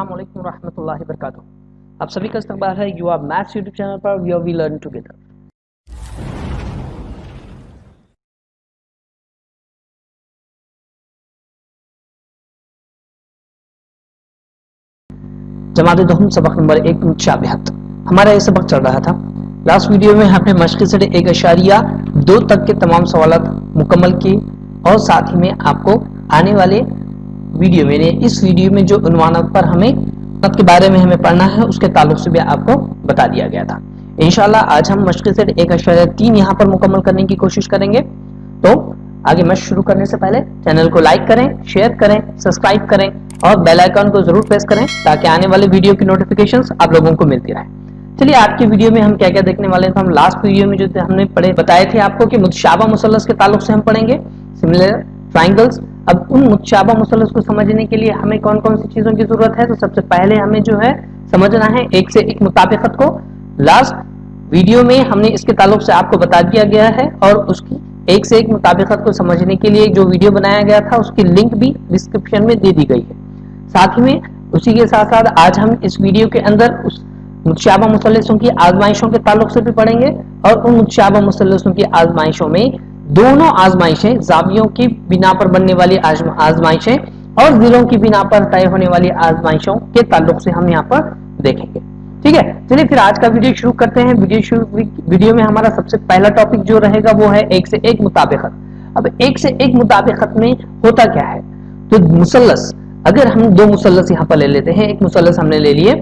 अस्सलाम वालेकुम रहमतुल्लाहि वबरकातुहू। आप सभी का इस्तकबाल है U R maths YouTube channel पर वेयर वी लर्न टुगेदर। जमात दोहम सबक नंबर 1 मुतशाबिहत। हमारा ये सबक चल रहा था। लास्ट वीडियो में हमने मश्क़ से 1.2 तक के तमाम सवालात मुकम्मल किए और साथ ही में आपको आने वाले वीडियो में इस वीडियो में जो उन्वान पर हमें के बारे में हमें पढ़ना है उसके ताल्लुक से भी आपको बता दिया गया था। इंशाल्लाह आज हम मश्क़ से 1.3 यहाँ पर मुकम्मल करने की कोशिश करेंगे। तो आगे मश्क़ शुरू करने से पहले चैनल को लाइक करें, शेयर करें, सब्सक्राइब करें और बेल आइकन को जरूर प्रेस करें ताकि आने वाले वीडियो की नोटिफिकेशंस आप लोगों को मिलती रहे। चलिए आज की वीडियो में हम क्या क्या देखने वाले हैं। तो हम लास्ट वीडियो में जो हमने बताए थे आपको कि मुतशाबा मुसल्लस के ताल्लुक से हम पढ़ेंगे सिमिलर ट्रायंगल्स। अब उन मुतशाबा मुसल्लस को समझने के लिए हमें कौन कौन सी चीजों की जरूरत है। तो सबसे पहले हमें जो है समझना है एक से एक मुताबिकत को। लास्ट वीडियो में हमने इसके ताल्लुक से आपको बता दिया गया है और उसकी एक से एक मुताबिकत को समझने के लिए जो वीडियो बनाया गया था उसकी लिंक भी डिस्क्रिप्शन में दे दी गई है। साथ ही में उसी के साथ साथ आज हम इस वीडियो के अंदर उस मुतशाबा मुसल्लसों की आजमाइशों के ताल्लुक से भी पढ़ेंगे और उन मुतशाबा मुसल्लसों की आजमाइशों में दोनों आजमाइशें जावियों की बिना पर बनने वाली आजमाइशें और जिलों की बिना पर तय होने वाली आजमाइशों के ताल्लुक से हम यहाँ पर देखेंगे। ठीक है, चलिए फिर आज का वीडियो शुरू करते हैं। वीडियो में हमारा सबसे पहला टॉपिक जो रहेगा वो है एक से एक मुताबिकत। अब एक से एक मुताबिकत में होता क्या है। तो मुसल्लस, अगर हम दो मुसल्लस यहाँ पर ले लेते हैं, एक मुसल्लस हमने ले लिए,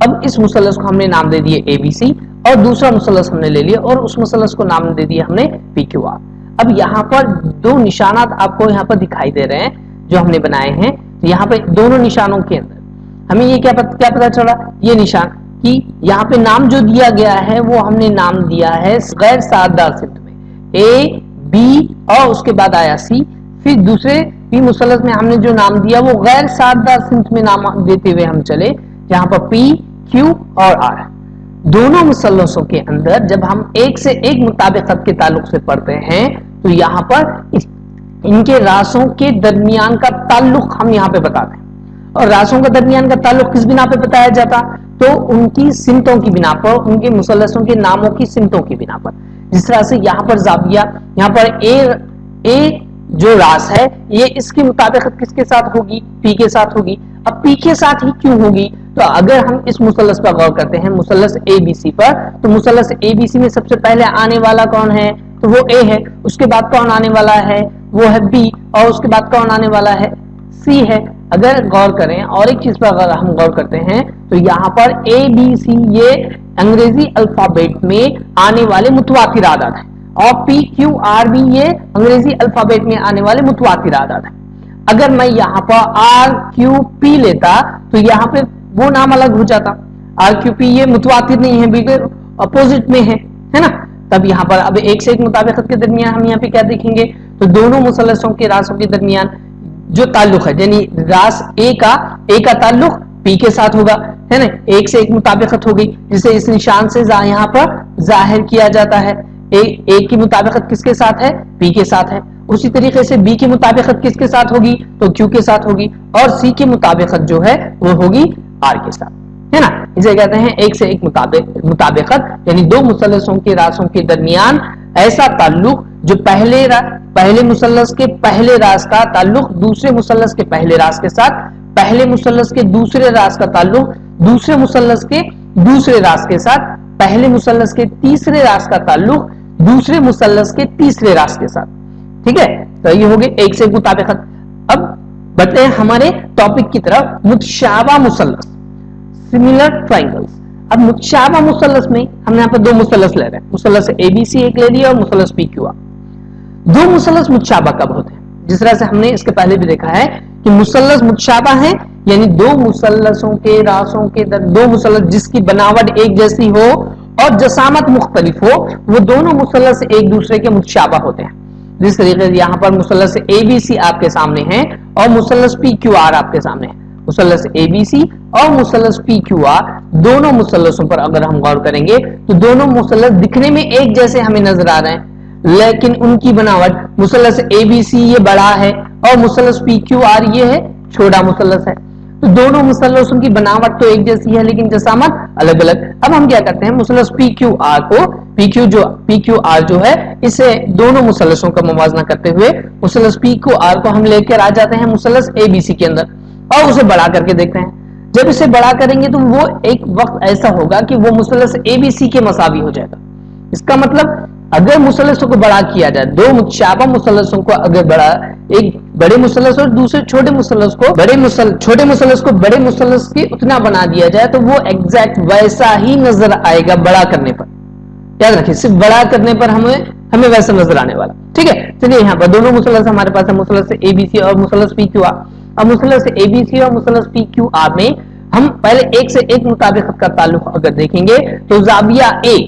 अब इस मुसल्लस को हमने नाम दे दिए ABC और दूसरा मुसल्लस हमने ले लिया और उस मुसल्लस को नाम दे दिया हमने PQR। अब यहाँ पर दो निशानात आपको यहाँ पर दिखाई दे रहे हैं जो हमने बनाए हैं। तो यहाँ पे दोनों निशानों के अंदर हमें ये क्या पता चला, ये निशान कि यहाँ पे नाम जो दिया गया है वो हमने नाम दिया है गैर साधदार सिमत में A, B और उसके बाद आया C। फिर दूसरे भी मुसल्लस में हमने जो नाम दिया वो गैर साधदार सिमत में नाम देते हुए हम चले, जहां पर P, Q और R। दोनों मुसल्लसों के अंदर जब हम एक से एक मुताबिकत के ताल्लुक से पढ़ते हैं तो यहाँ पर इनके रासों के दरमियान का ताल्लुक हम यहाँ पे बताते हैं। और रासों का दरमियान का ताल्लुक किस बिना पे बताया जाता, तो उनकी सिमतों की बिना पर, उनके मुसल्लसों के नामों की सिमतों की बिना पर। जिस तरह से यहाँ पर जाविया, यहाँ पर ए जो रास है ये इसकी मुताबिकत किसके साथ होगी, P के साथ होगी। अब P के साथ ही क्यों होगी, तो अगर हम इस मुसल्लस पर गौर करते हैं मुसल्लस ABC पर, तो मुसल्लस ABC में सबसे पहले आने वाला कौन है, तो वो A है। उसके बाद कौन आने वाला है, वो है B और उसके बाद कौन आने वाला है, C है। अगर गौर करें और एक चीज पर अगर हम गौर करते हैं तो यहाँ पर ABC ये अंग्रेजी अल्फाबेट में आने वाले मुतवातिर आदाद है और PQR भी ये अंग्रेजी अल्फाबेट में आने वाले मुतवातिर आदाद है। अगर मैं यहाँ पर RQP लेता तो यहाँ पे वो नाम अलग हो जाता। RQP ये मुतवातिर नहीं है, बिल्कुल अपोजिट में है ना। तब यहाँ पर अब एक से एक मुताबिकत के दरमियान हम यहाँ पे क्या देखेंगे, तो दोनों मुसल्लसों के रासों के दरमियान जो ताल्लुक है, यानी रास A का ताल्लुक P के साथ होगा, है ना। एक से एक मुताबिकत होगी जिसे इस निशान से यहाँ पर जाहिर किया जाता है। A की मुताबिकत किसके साथ है, P के साथ है। उसी तरीके से B की मुताबिकत किसके साथ होगी, तो Q के साथ होगी और C की मुताबिकत जो है वो होगी R के साथ, है ना। इसे कहते हैं एक से एक मुताबिकत, यानी दो मुसल्लसों के रासों के दरमियान ऐसा ताल्लुक जो पहले मुसल्लस के पहले रास का ताल्लुक दूसरे मुसल्लस के पहले रास के साथ, पहले मुसल्लस के दूसरे रास का ताल्लुक दूसरे मुसल्लस के दूसरे रास के साथ, पहले मुसल्लस के तीसरे रास का ताल्लुक दूसरे मुसल्लस के तीसरे रास के साथ। ठीक है, तो ये हो गए एक से एक मुताबिकत। अब बढ़ते हैं हमारे टॉपिक की तरफ, मुतशाबा मुसल्लस, सिमिलर ट्रायंगल्स। अब मुतशाबा मुसल्लस में हम यहाँ पर दो मुसल्लस ले रहे हैं, मुसल्लस ABC एक ले लिया और मुसल्लस PQR। दो मुसल्लस मुतशाबा कब होते हैं, जिस तरह से हमने इसके पहले भी देखा है कि मुसल्लस मुतशाबा है, यानी दो मुसल्लसों के रासों के दो मुसल्लस जिसकी बनावट एक जैसी हो और जसामत मुख्तलिफ हो, वो दोनों मुसल्लस एक दूसरे के मुतशाबा होते हैं। जिस तरीके से यहाँ पर मुसल्लस ABC आपके सामने है और मुसल्लस PQR आपके सामने है। मुसल्लस ABC और मुसल्लस PQR दोनों मुसल्लसों पर अगर हम गौर करेंगे तो दोनों मुसल्लस दिखने में एक जैसे हमें नजर आ रहे हैं, लेकिन उनकी बनावट मुसल्लस ABC ये बड़ा है और मुसल्लस PQR ये है छोटा मुसल्लस है। तो दोनों मुसल्लसों की बनावट तो एक जैसी है लेकिन जसामत अलग अलग। अब हम क्या करते हैं, मुसल्लस PQR को PQR जो है इसे दोनों मुसल्लसों का मुवाजना करते हुए मुसल्लस PQR को हम लेकर आ जाते हैं मुसल्लस ABC के अंदर और उसे बड़ा करके देखते हैं। जब इसे बड़ा करेंगे तो वो एक वक्त ऐसा होगा कि वो मुसल्लस ABC के मसावी हो जाएगा। इसका मतलब अगर मुसल्लसों को बड़ा किया जाए, दो मुतशाबह मुसल्लसों को अगर बड़ा, एक बड़े मुसल्लस और दूसरे छोटे मुसल्लस को छोटे मुसल्लस को बड़े मुसल्लस के उतना बना दिया जाए तो वो एग्जैक्ट वैसा ही नजर आएगा बड़ा करने पर। याद रखिए, सिर्फ बड़ा करने पर हमें वैसा नजर आने वाला। ठीक है, चलिए यहाँ पर दोनों मुसल्लस हमारे पास है, मुसल्लस ABC और मुसल्लस PQR। अब मुसल्लस ABC और मुसल्लस PQR में हम पहले एक से एक मुताबिकत का ताल्लुक अगर देखेंगे तो जाविया A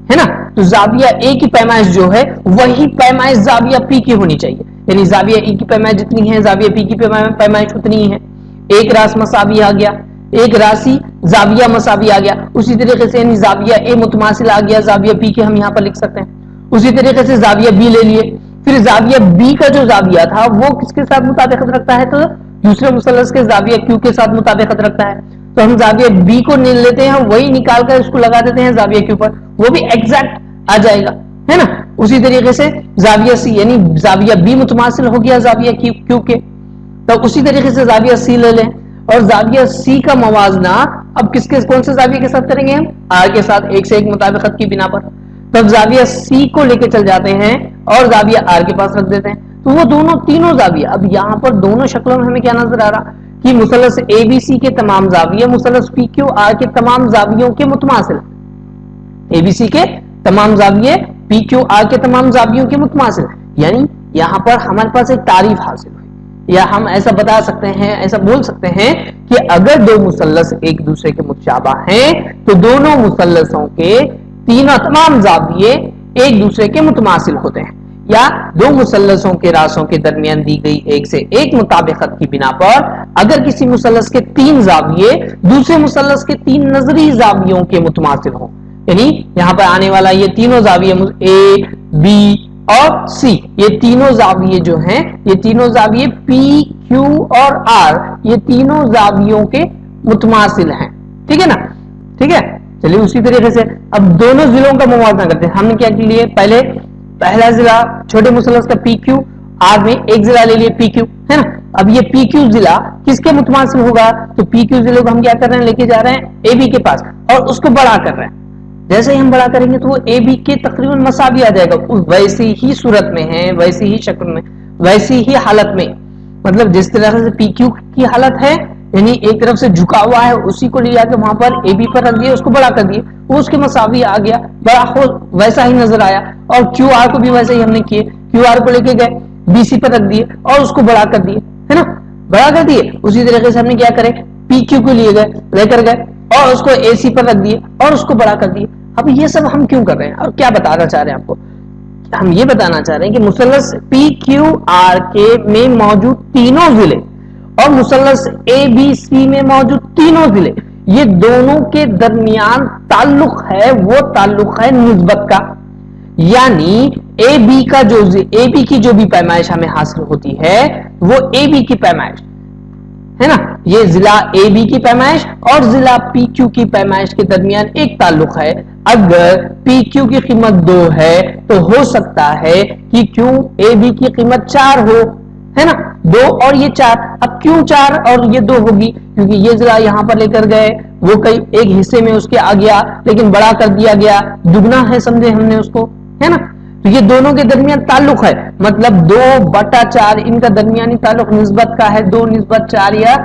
है ना, तो जाविया A की पैमाइश जो है वही पैमाइश जाविया P की होनी चाहिए, यानी जाविया E की पैमाइश जितनी है जाविया P की पैमाइश उतनी ही है। एक रास मसावी आ गया, एक राशि जाविया मसावी आ गया, उसी तरीके से यानी जाविया A मुतमासिल आ गया जाविया P के हम यहाँ पर लिख सकते हैं। उसी तरीके से जाविया B ले लिए, फिर जाविया B का जो जाविया था वो किसके साथ मुताबिकत रखता है, तो दूसरे मुसल्लस के जाविया Q के साथ मुताबिकत रखता है। तो हम जाविया B को लेते हैं, वही निकाल कर इसको लगा देते हैं जाविया Q पर, वो भी एग्जैक्ट आ जाएगा, है ना। उसी तरीके से जाविया C यानी जाविया B मुतमासिल हो गया जाविया Q के, तो उसी तरीके से जाविया C ले लें और जाविया C का मवाजना अब कौन से जाविया के साथ करेंगे हम, R के साथ, एक से एक मुताबिकत की बिना पर। तब जाविया C को लेके चल जाते हैं और जाविया R के पास रख देते हैं, तो वो दोनों तीनों जाविया, अब यहाँ पर दोनों शक्लों में हमें क्या नजर आ रहा कि मुसल्लस ABC के तमाम जाविया मुसल्लस PQR के तमाम जावियों के मुतमासिल, ABC के तमाम जाविये PQR के तमाम जावियों के मुतमासिल, यानी यहाँ पर हमारे पास एक तारीफ हासिल हुई, या हम ऐसा बता सकते हैं, ऐसा बोल सकते हैं कि अगर दो मुसल्लस एक दूसरे के मुतशाबा हैं तो दोनों मुसल्लसों के तीनों तमाम जाविये एक दूसरे के मुतमासिल होते हैं, या दो मुसल्लसों के रासों के दरमियान दी गई एक से एक मुताबिकत की बिना पर अगर किसी मुसल्लस के तीन जाविये दूसरे मुसल्लस के तीन नजरी जावियों के मुतमासिल हों, यानी यहां पर आने वाला ये तीनों जाविये A, B और C, ये तीनों जाविये जो हैं, ये तीनों जाविये P, Q और R, ये तीनों जावियों के मुतमासिल हैं। ठीक है ना, ठीक है। चलिए उसी तरीके से अब दोनों जिलों का मुवाजना करते हैं। हमने क्या लिए, पहला जिला छोटे मुसल्लस का PQ, R में एक जिला ले लिए PQ, है ना। अब ये PQ जिला किसके मुतमासिल होगा, तो PQ जिले को हम क्या कर रहे हैं, लेके जा रहे हैं AB के पास और उसको बड़ा कर रहे हैं। जैसे ही हम बड़ा करेंगे तो वो AB के तकरीबन मसावी आ जाएगा, वैसी ही सूरत में है, वैसी ही शक्ल में, वैसी ही हालत में, मतलब जिस तरह से PQ की हालत है यानी एक तरफ से झुका हुआ है, उसी को ले जाकर वहां पर AB पर रख दिया, उसको बड़ा कर दिए, वो उसके मसावी आ गया, बड़ा हो वैसा ही नजर आया। और QR को भी वैसे ही हमने किए, QR को लेके गए BC पर रख दिए और उसको बड़ा कर दिए, है ना, बड़ा कर दिए। उसी तरीके से हमने क्या करे, PQ को लिए गए, लेकर गए और उसको AC पर रख दिए और उसको बड़ा कर दिए। अब ये सब हम क्यों कर रहे हैं और क्या बताना चाह रहे हैं आपको, हम ये बताना चाह रहे हैं कि मुसल्लस PQR के में मौजूद तीनों जिले और मुसल्लस ABC में मौजूद तीनों जिले, ये दोनों के दरमियान ताल्लुक है, वो ताल्लुक है निस्बत का, यानी AB की जो भी पैमाइश हमें हासिल होती है वो AB की पैमाइश है ना, ये जिला AB की पैमाइश और जिला PQ की पैमाइश के दरमियान एक ताल्लुक है। अगर PQ की कीमत 2 है तो हो सकता है कि क्यों AB की कीमत 4 हो, है ना, 2 और ये 4। अब क्यों 4 और ये 2 होगी, क्योंकि ये जिला यहां पर लेकर गए, वो कई एक हिस्से में उसके आ गया लेकिन बड़ा कर दिया गया, दुगना है समझे हमने उसको, है ना। तो ये दोनों के दरमियान ताल्लुक है, मतलब 2/4 इनका दरमियानी ताल्लुक निस्बत का है, 2/4 या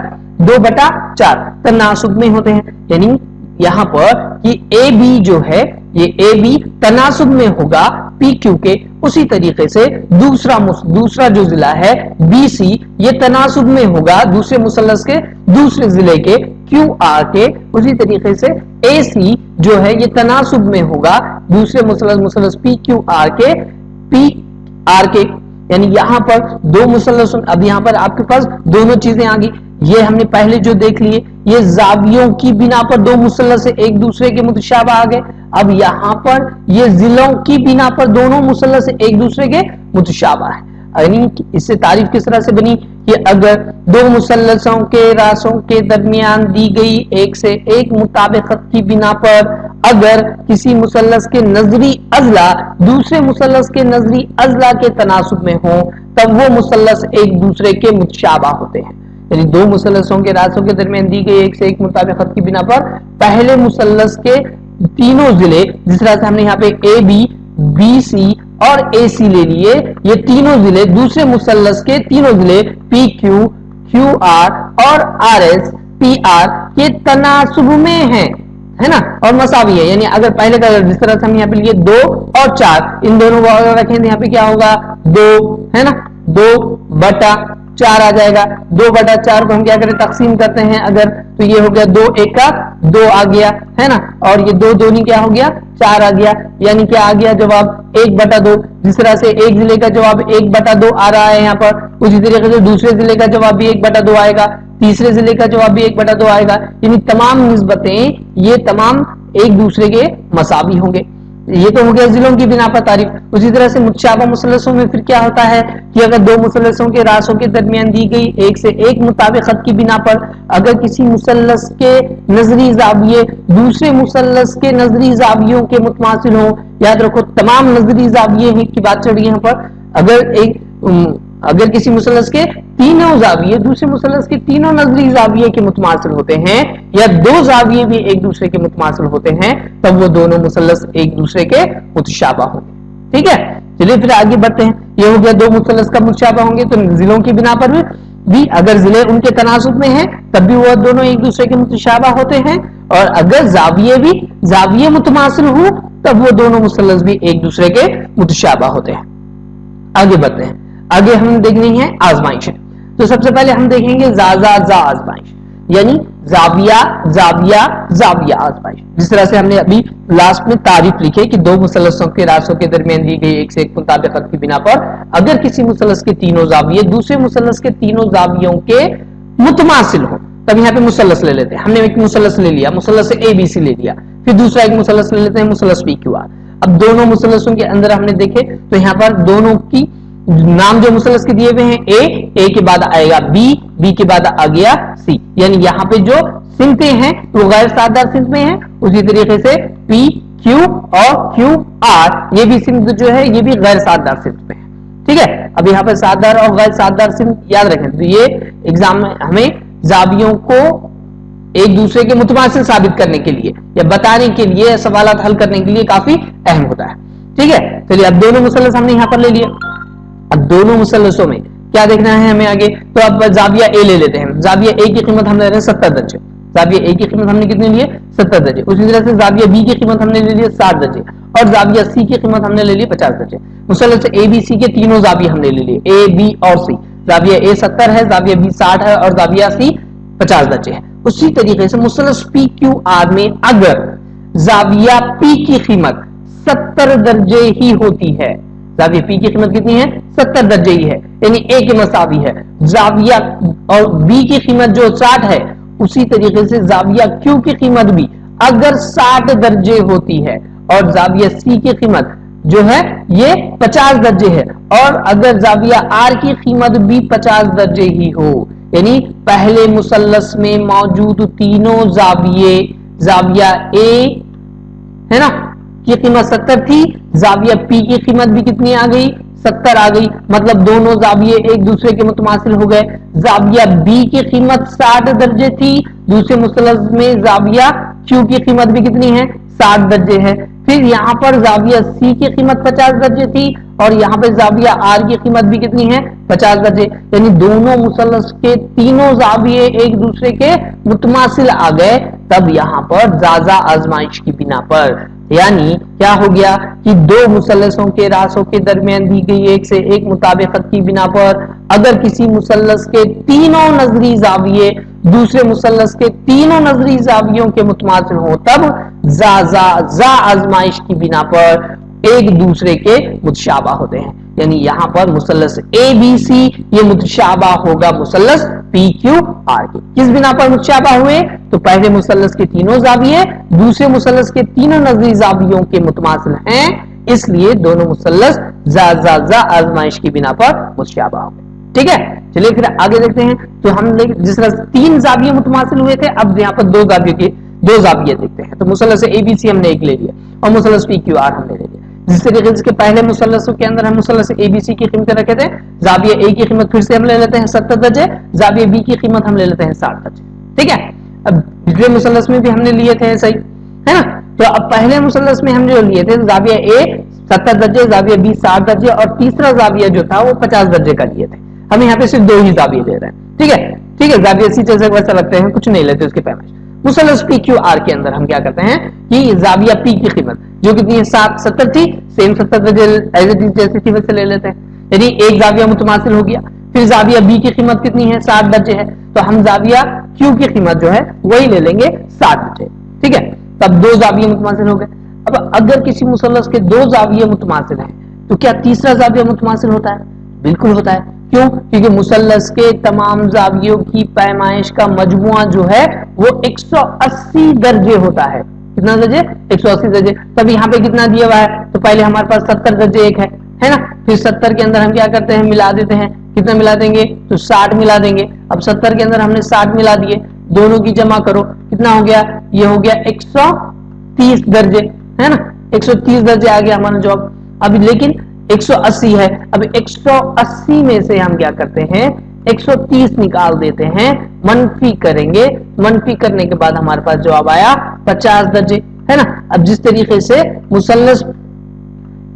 2/4 तनासुब में होते हैं। यानी यहां पर कि AB जो है ये AB तनासुब में होगा PQ के, उसी तरीके से दूसरा जो जिला है BC ये तनासुब में होगा दूसरे मुसल्लस के दूसरे जिले के QR के, उसी तरीके से AC जो है ये तनासुब में होगा दूसरे मुसल्लस PQR के PR के। यानी यहां पर दो मुसल्लस, अब यहां पर आपके पास दोनों चीजें आ गई, ये हमने पहले जो देख लिए, ये जावियों की बिना पर दो मुसल्लस एक दूसरे के मुतशाबा आ गए। अब यहां पर ये जिलों की बिना पर दोनों मुसल्लस एक दूसरे के मुतशाबा है। یعنی اس سے تعریف کس طرح سے بنی کہ اگر دو مثلثوں کے راسوں کے درمیان دی گئی ایک سے ایک مطابقت کی بنا پر اگر کسی مثلث کے نظری اضلاع دوسرے مثلث کے نظری اضلاع کے تناسب میں ہوں تب وہ مثلث ایک دوسرے کے متشابہ ہوتے ہیں. یعنی دو مثلثوں کے راسوں کے درمیان دی گئی ایک سے ایک مطابقت کی بنا پر پہلے مثلث کے تینوں ضلع، جس طرح سے ہم نے یہاں پہ اے بی بی سی اور اے سی لے لیے، یہ تینوں ضلع دوسرے مثلث کے تینوں ضلع پی کیو کیو آر اور آر ایس پی آر کے تناسب میں ہیں، ہے نا، اور مساوی ہے. یعنی اگر پہلے کا جس طرح سے ہم یہاں پہ لیے 2 اور 4 ان دونوں کو اگر رکھیں تو یہاں پہ کیا ہوگا 2 ہے نا 2/4 آ جائے گا. 2/4 کو ہم کیا کریں تقسیم کرتے ہیں اگر تو یہ ہو گیا 2 1 کا 2 آ گیا ہے نا، اور یہ 2 دونی کیا ہو گیا 4 آ گیا. یعنی کیا آ گیا جواب 1/2. جس طرح سے ایک ضلع کا جواب 1/2 آ رہا ہے یہاں پر، اسی طریقے سے دوسرے ضلع کا جواب بھی 1/2 آئے گا، تیسرے ضلع کا جواب بھی 1/2 آئے گا. یعنی تمام نسبتیں یہ تمام ایک دوسرے کے مساوی ہوں گے. یہ تو ہو گیا ضلعوں کی بنا پر تعریف. اسی طرح سے متشابہ مثلثوں میں پھر کیا ہوتا ہے کہ اگر دو مثلثوں کے راسوں کے درمیان دی گئی ایک سے ایک مطابقت کی بنا پر اگر کسی مثلث کے نظری زاویے دوسرے مثلث کے نظری زاویوں کے متماثل ہوں، یاد رکھو تمام نظری زاویے کی بات چل رہی ہے یہاں پر، اگر کسی مثلث کے تینوں زاویے دوسرے مثلث کے تینوں نظری زاویے کے متماثل ہوتے ہیں یا دو زاویے بھی ایک دوسرے کے متماثل ہوتے ہیں تب وہ دونوں مثلث ایک دوسرے کے متشابہ ہوں گے. ٹھیک ہے، چلیے پھر آگے بڑھتے ہیں. یہ ہو گیا دو مثلث کا متشابہ ہوں گے تو ضلعوں کی بنا پر بھی اگر ضلع ان کے تناسب میں ہیں تب بھی وہ دونوں ایک دوسرے کے متشابہ ہوتے ہیں، اور اگر زاویے متماثل ہوں تب وہ دونوں مثلث بھی ایک دوسرے کے متشابہ ہوتے ہیں. آگے بڑھتے ہیں. آگے ہم دیکھنی ہے آزمائش. تو سب سے پہلے ہم دیکھیں گے زا آزمائش، یعنی زاویہ آزمائش. جس طرح سے ہم نے ابھی لاسٹ میں تعریف لکھی کہ دو مثلثوں کے راسوں کے درمیان دی گئی ایک سے ایک مطابقت کی بنا پر اگر کسی مثلث کے تینوں زاویے دوسرے مثلث کے تینوں زاویوں کے متماثل ہوں تب یہاں پہ مثلث لے لیتے ہیں. ہم نے ایک مثلث لے لیا، مثلث اے بی سی لے لیا، پھر دوسرا ایک مثلث لے لیتے ہیں مثلث پی کیو آر. اب دونوں مثلثوں کے اندر ہم نے دیکھے تو یہاں پر دونوں کی نام جو مثلث کے دیے ہوئے ہیں اے کے بعد آئے گا بی کے بعد آ گیا سی. یعنی یہاں پہ جو سمتیں ہیں وہ غیر سادار سمت میں ہیں. اسی طریقے سے پی کیو اور کیو آر یہ بھی سمت جو ہے یہ بھی غیر سادار سمت میں ہے. ٹھیک ہے، اب یہاں پہ سادار اور غیر سادار سمت یاد رکھیں. تو یہ ایگزام میں ہمیں زاویوں کو ایک دوسرے کے متماثل ثابت کرنے کے لیے یا بتانے کے لیے سوالات حل کرنے کے لیے کافی اہم ہوتا ہے. ٹھیک ہے، چلیے اب دونوں مثلث ہم نے یہاں پر لے لیا. اب دونوں مثلثوں میں کیا دیکھنا ہے ہمیں آگے، تو اب زاویہ اے لے لیتے ہیں. زاویہ اے کی قیمت ہم لے رہے ہیں 70 درجے. زاویہ اے کی قیمت ہم نے کتنے لیے 70 درجے. اسی طرح سے زاویہ بی کی قیمت ہم نے لے لیے 60 درجے اور زاویہ سی کی قیمت ہم نے لے لی 50 درجے. مثلث اے بی سی کے تینوں زاویے ہم نے لے لیے اے بی اور سی. زاویہ اے 70 ہے، زاویہ بی 60 ہے اور زاویہ سی 50 درجے ہے. اسی طریقے سے مثلث پی کیو آر میں اگر زاویہ پی کی قیمت 70 درجے ہی ہوتی ہے، زاویہ پی کی قیمت کتنی ہے 70 درجے ہی ہے یعنی اے کے مساوی ہے، زاویہ اور بی کی قیمت جو 60 ہے اسی طریقے سے زاویہ کیو کی قیمت بھی اگر 60 درجے ہوتی ہے اور زاویہ سی کی قیمت جو ہے یہ 50 درجے ہے اور اگر زاویہ آر کی قیمت بھی 50 درجے ہی ہو، یعنی پہلے مثلث میں موجود تینوں زاویہ اے ہے نا کی قیمت 70 تھی، زاویہ پی کی قیمت بھی کتنی آ گئی 70 آ گئی، مطلب دونوں زاویے ایک دوسرے کے متماثل ہو گئے. زاویہ بی کی قیمت 60 درجے تھی، دوسرے مثلث میں زاویہ کیو کی قیمت بھی کتنی ہے 60 درجے ہے. پھر یہاں پر زاویہ سی کی قیمت 50 درجے تھی اور یہاں پہ زاویہ آر کی قیمت بھی کتنی ہے 50 درجے، یعنی دونوں مثلث کے تینوں زاویے ایک دوسرے کے متماثل آ گئے. تب یہاں پر زازا آزمائش کی بنا پر یعنی کیا ہو گیا کہ دو مثلثوں کے راسوں کے درمیان دی گئی ایک سے ایک مطابقت کی بنا پر اگر کسی مثلث کے تینوں نظری زاویے دوسرے مثلث کے تینوں نظری زاویوں کے متماثل ہوں تب زا آزمائش کی بنا پر ایک دوسرے کے متشابہ ہوتے ہیں. یعنی یہاں پر مثلث اے بی سی یہ متشابہ ہوگا مثلث پی کیو آر کے. کس بنا پر متشابہ ہوئے، تو پہلے مثلث کے تینوں زاویے دوسرے مثلث کے تینوں نظری زاویوں کے متماثل ہیں اس لیے دونوں مثلث ز آزمائش کی بنا پر متشابہ ہو گئے. ٹھیک ہے, چلیے پھر آگے دیکھتے ہیں. تو ہم جس طرح 3 زاویے متماثل ہوئے تھے, اب یہاں پر 2 زاویے دیکھتے ہیں. تو مثلث اے بی سی ہم نے ایک لے لیا اور مثلث پی کیو آر ہم نے لے لیا. جس طریقے سے پہلے مثلثوں کے اندر ہم مثلث اے بی سی کی قیمتیں رکھے تھے, زاویہ اے کی قیمت پھر سے ہم لے لیتے ہیں 70 درجے, زاویہ بی کی قیمت ہم لے لیتے ہیں 60 درجے. ٹھیک ہے, اب پچھلے مثلث میں بھی ہم نے لیے تھے صحیح ہے نا. تو اب پہلے مثلث میں ہم جو لیے تھے زاویہ اے 70 درجے, زاویہ بی 60 درجے اور تیسرا زاویہ جو تھا وہ 50 درجے کا لیے تھے. ہم یہاں پہ صرف 2 ہی زاویے لے رہے ہیں. ٹھیک ہے, ٹھیک ہے, زاویہ سی جیسے ویسا لگتے ہیں, کچھ نہیں لیتے اس کی پیمائش. مثلث پی کیو آر کے اندر ہم کیا کرتے ہیں کہ زاویہ پی کی قیمت جو کتنی ہے 70 تھی, سیم 70 درجے ایز اٹ از جیسی تھی ویسے لے لیتے ہیں, یعنی ایک زاویہ متماثل ہو گیا. پھر زاویہ بی کی قیمت کتنی ہے 60 درجے ہے, تو ہم زاویہ کیو کی قیمت جو ہے وہی لے لیں گے 60 درجے. ٹھیک ہے, تب 2 زاویے متماثل ہو گئے. اب اگر کسی مثلث کے 2 زاویے متماثل ہیں تو کیا تیسرا زاویہ متماثل ہوتا ہے؟ بالکل ہوتا ہے. کیوں؟ کیونکہ مثلث کے تمام زاویوں کی پیمائش کا مجموعہ جو ہے وہ 180 درجے ہوتا ہے. کتنا درجے؟ 180 درجے. تب یہاں پہ کتنا دیا ہوا ہے؟ تو پہلے ہمارے پاس 70 درجے ایک ہے نا, پھر 70 کے اندر ہم کیا کرتے ہیں ملا دیتے ہیں. کتنا ملا دیں گے؟ تو 60 ملا دیں گے. اب 70 کے اندر ہم نے 60 ملا دیے, دونوں کی جمع کرو, کتنا ہو گیا؟ یہ ہو گیا 130 درجے ہے نا, 130 درجے آ گیا ہمارا جواب. اب لیکن 180 ہے, اب 180 میں سے ہم کیا کرتے ہیں 130 نکال دیتے ہیں, منفی کریں گے, منفی کرنے کے بعد ہمارے پاس جواب آیا 50 درجے ہے نا. اب جس طریقے سے مثلث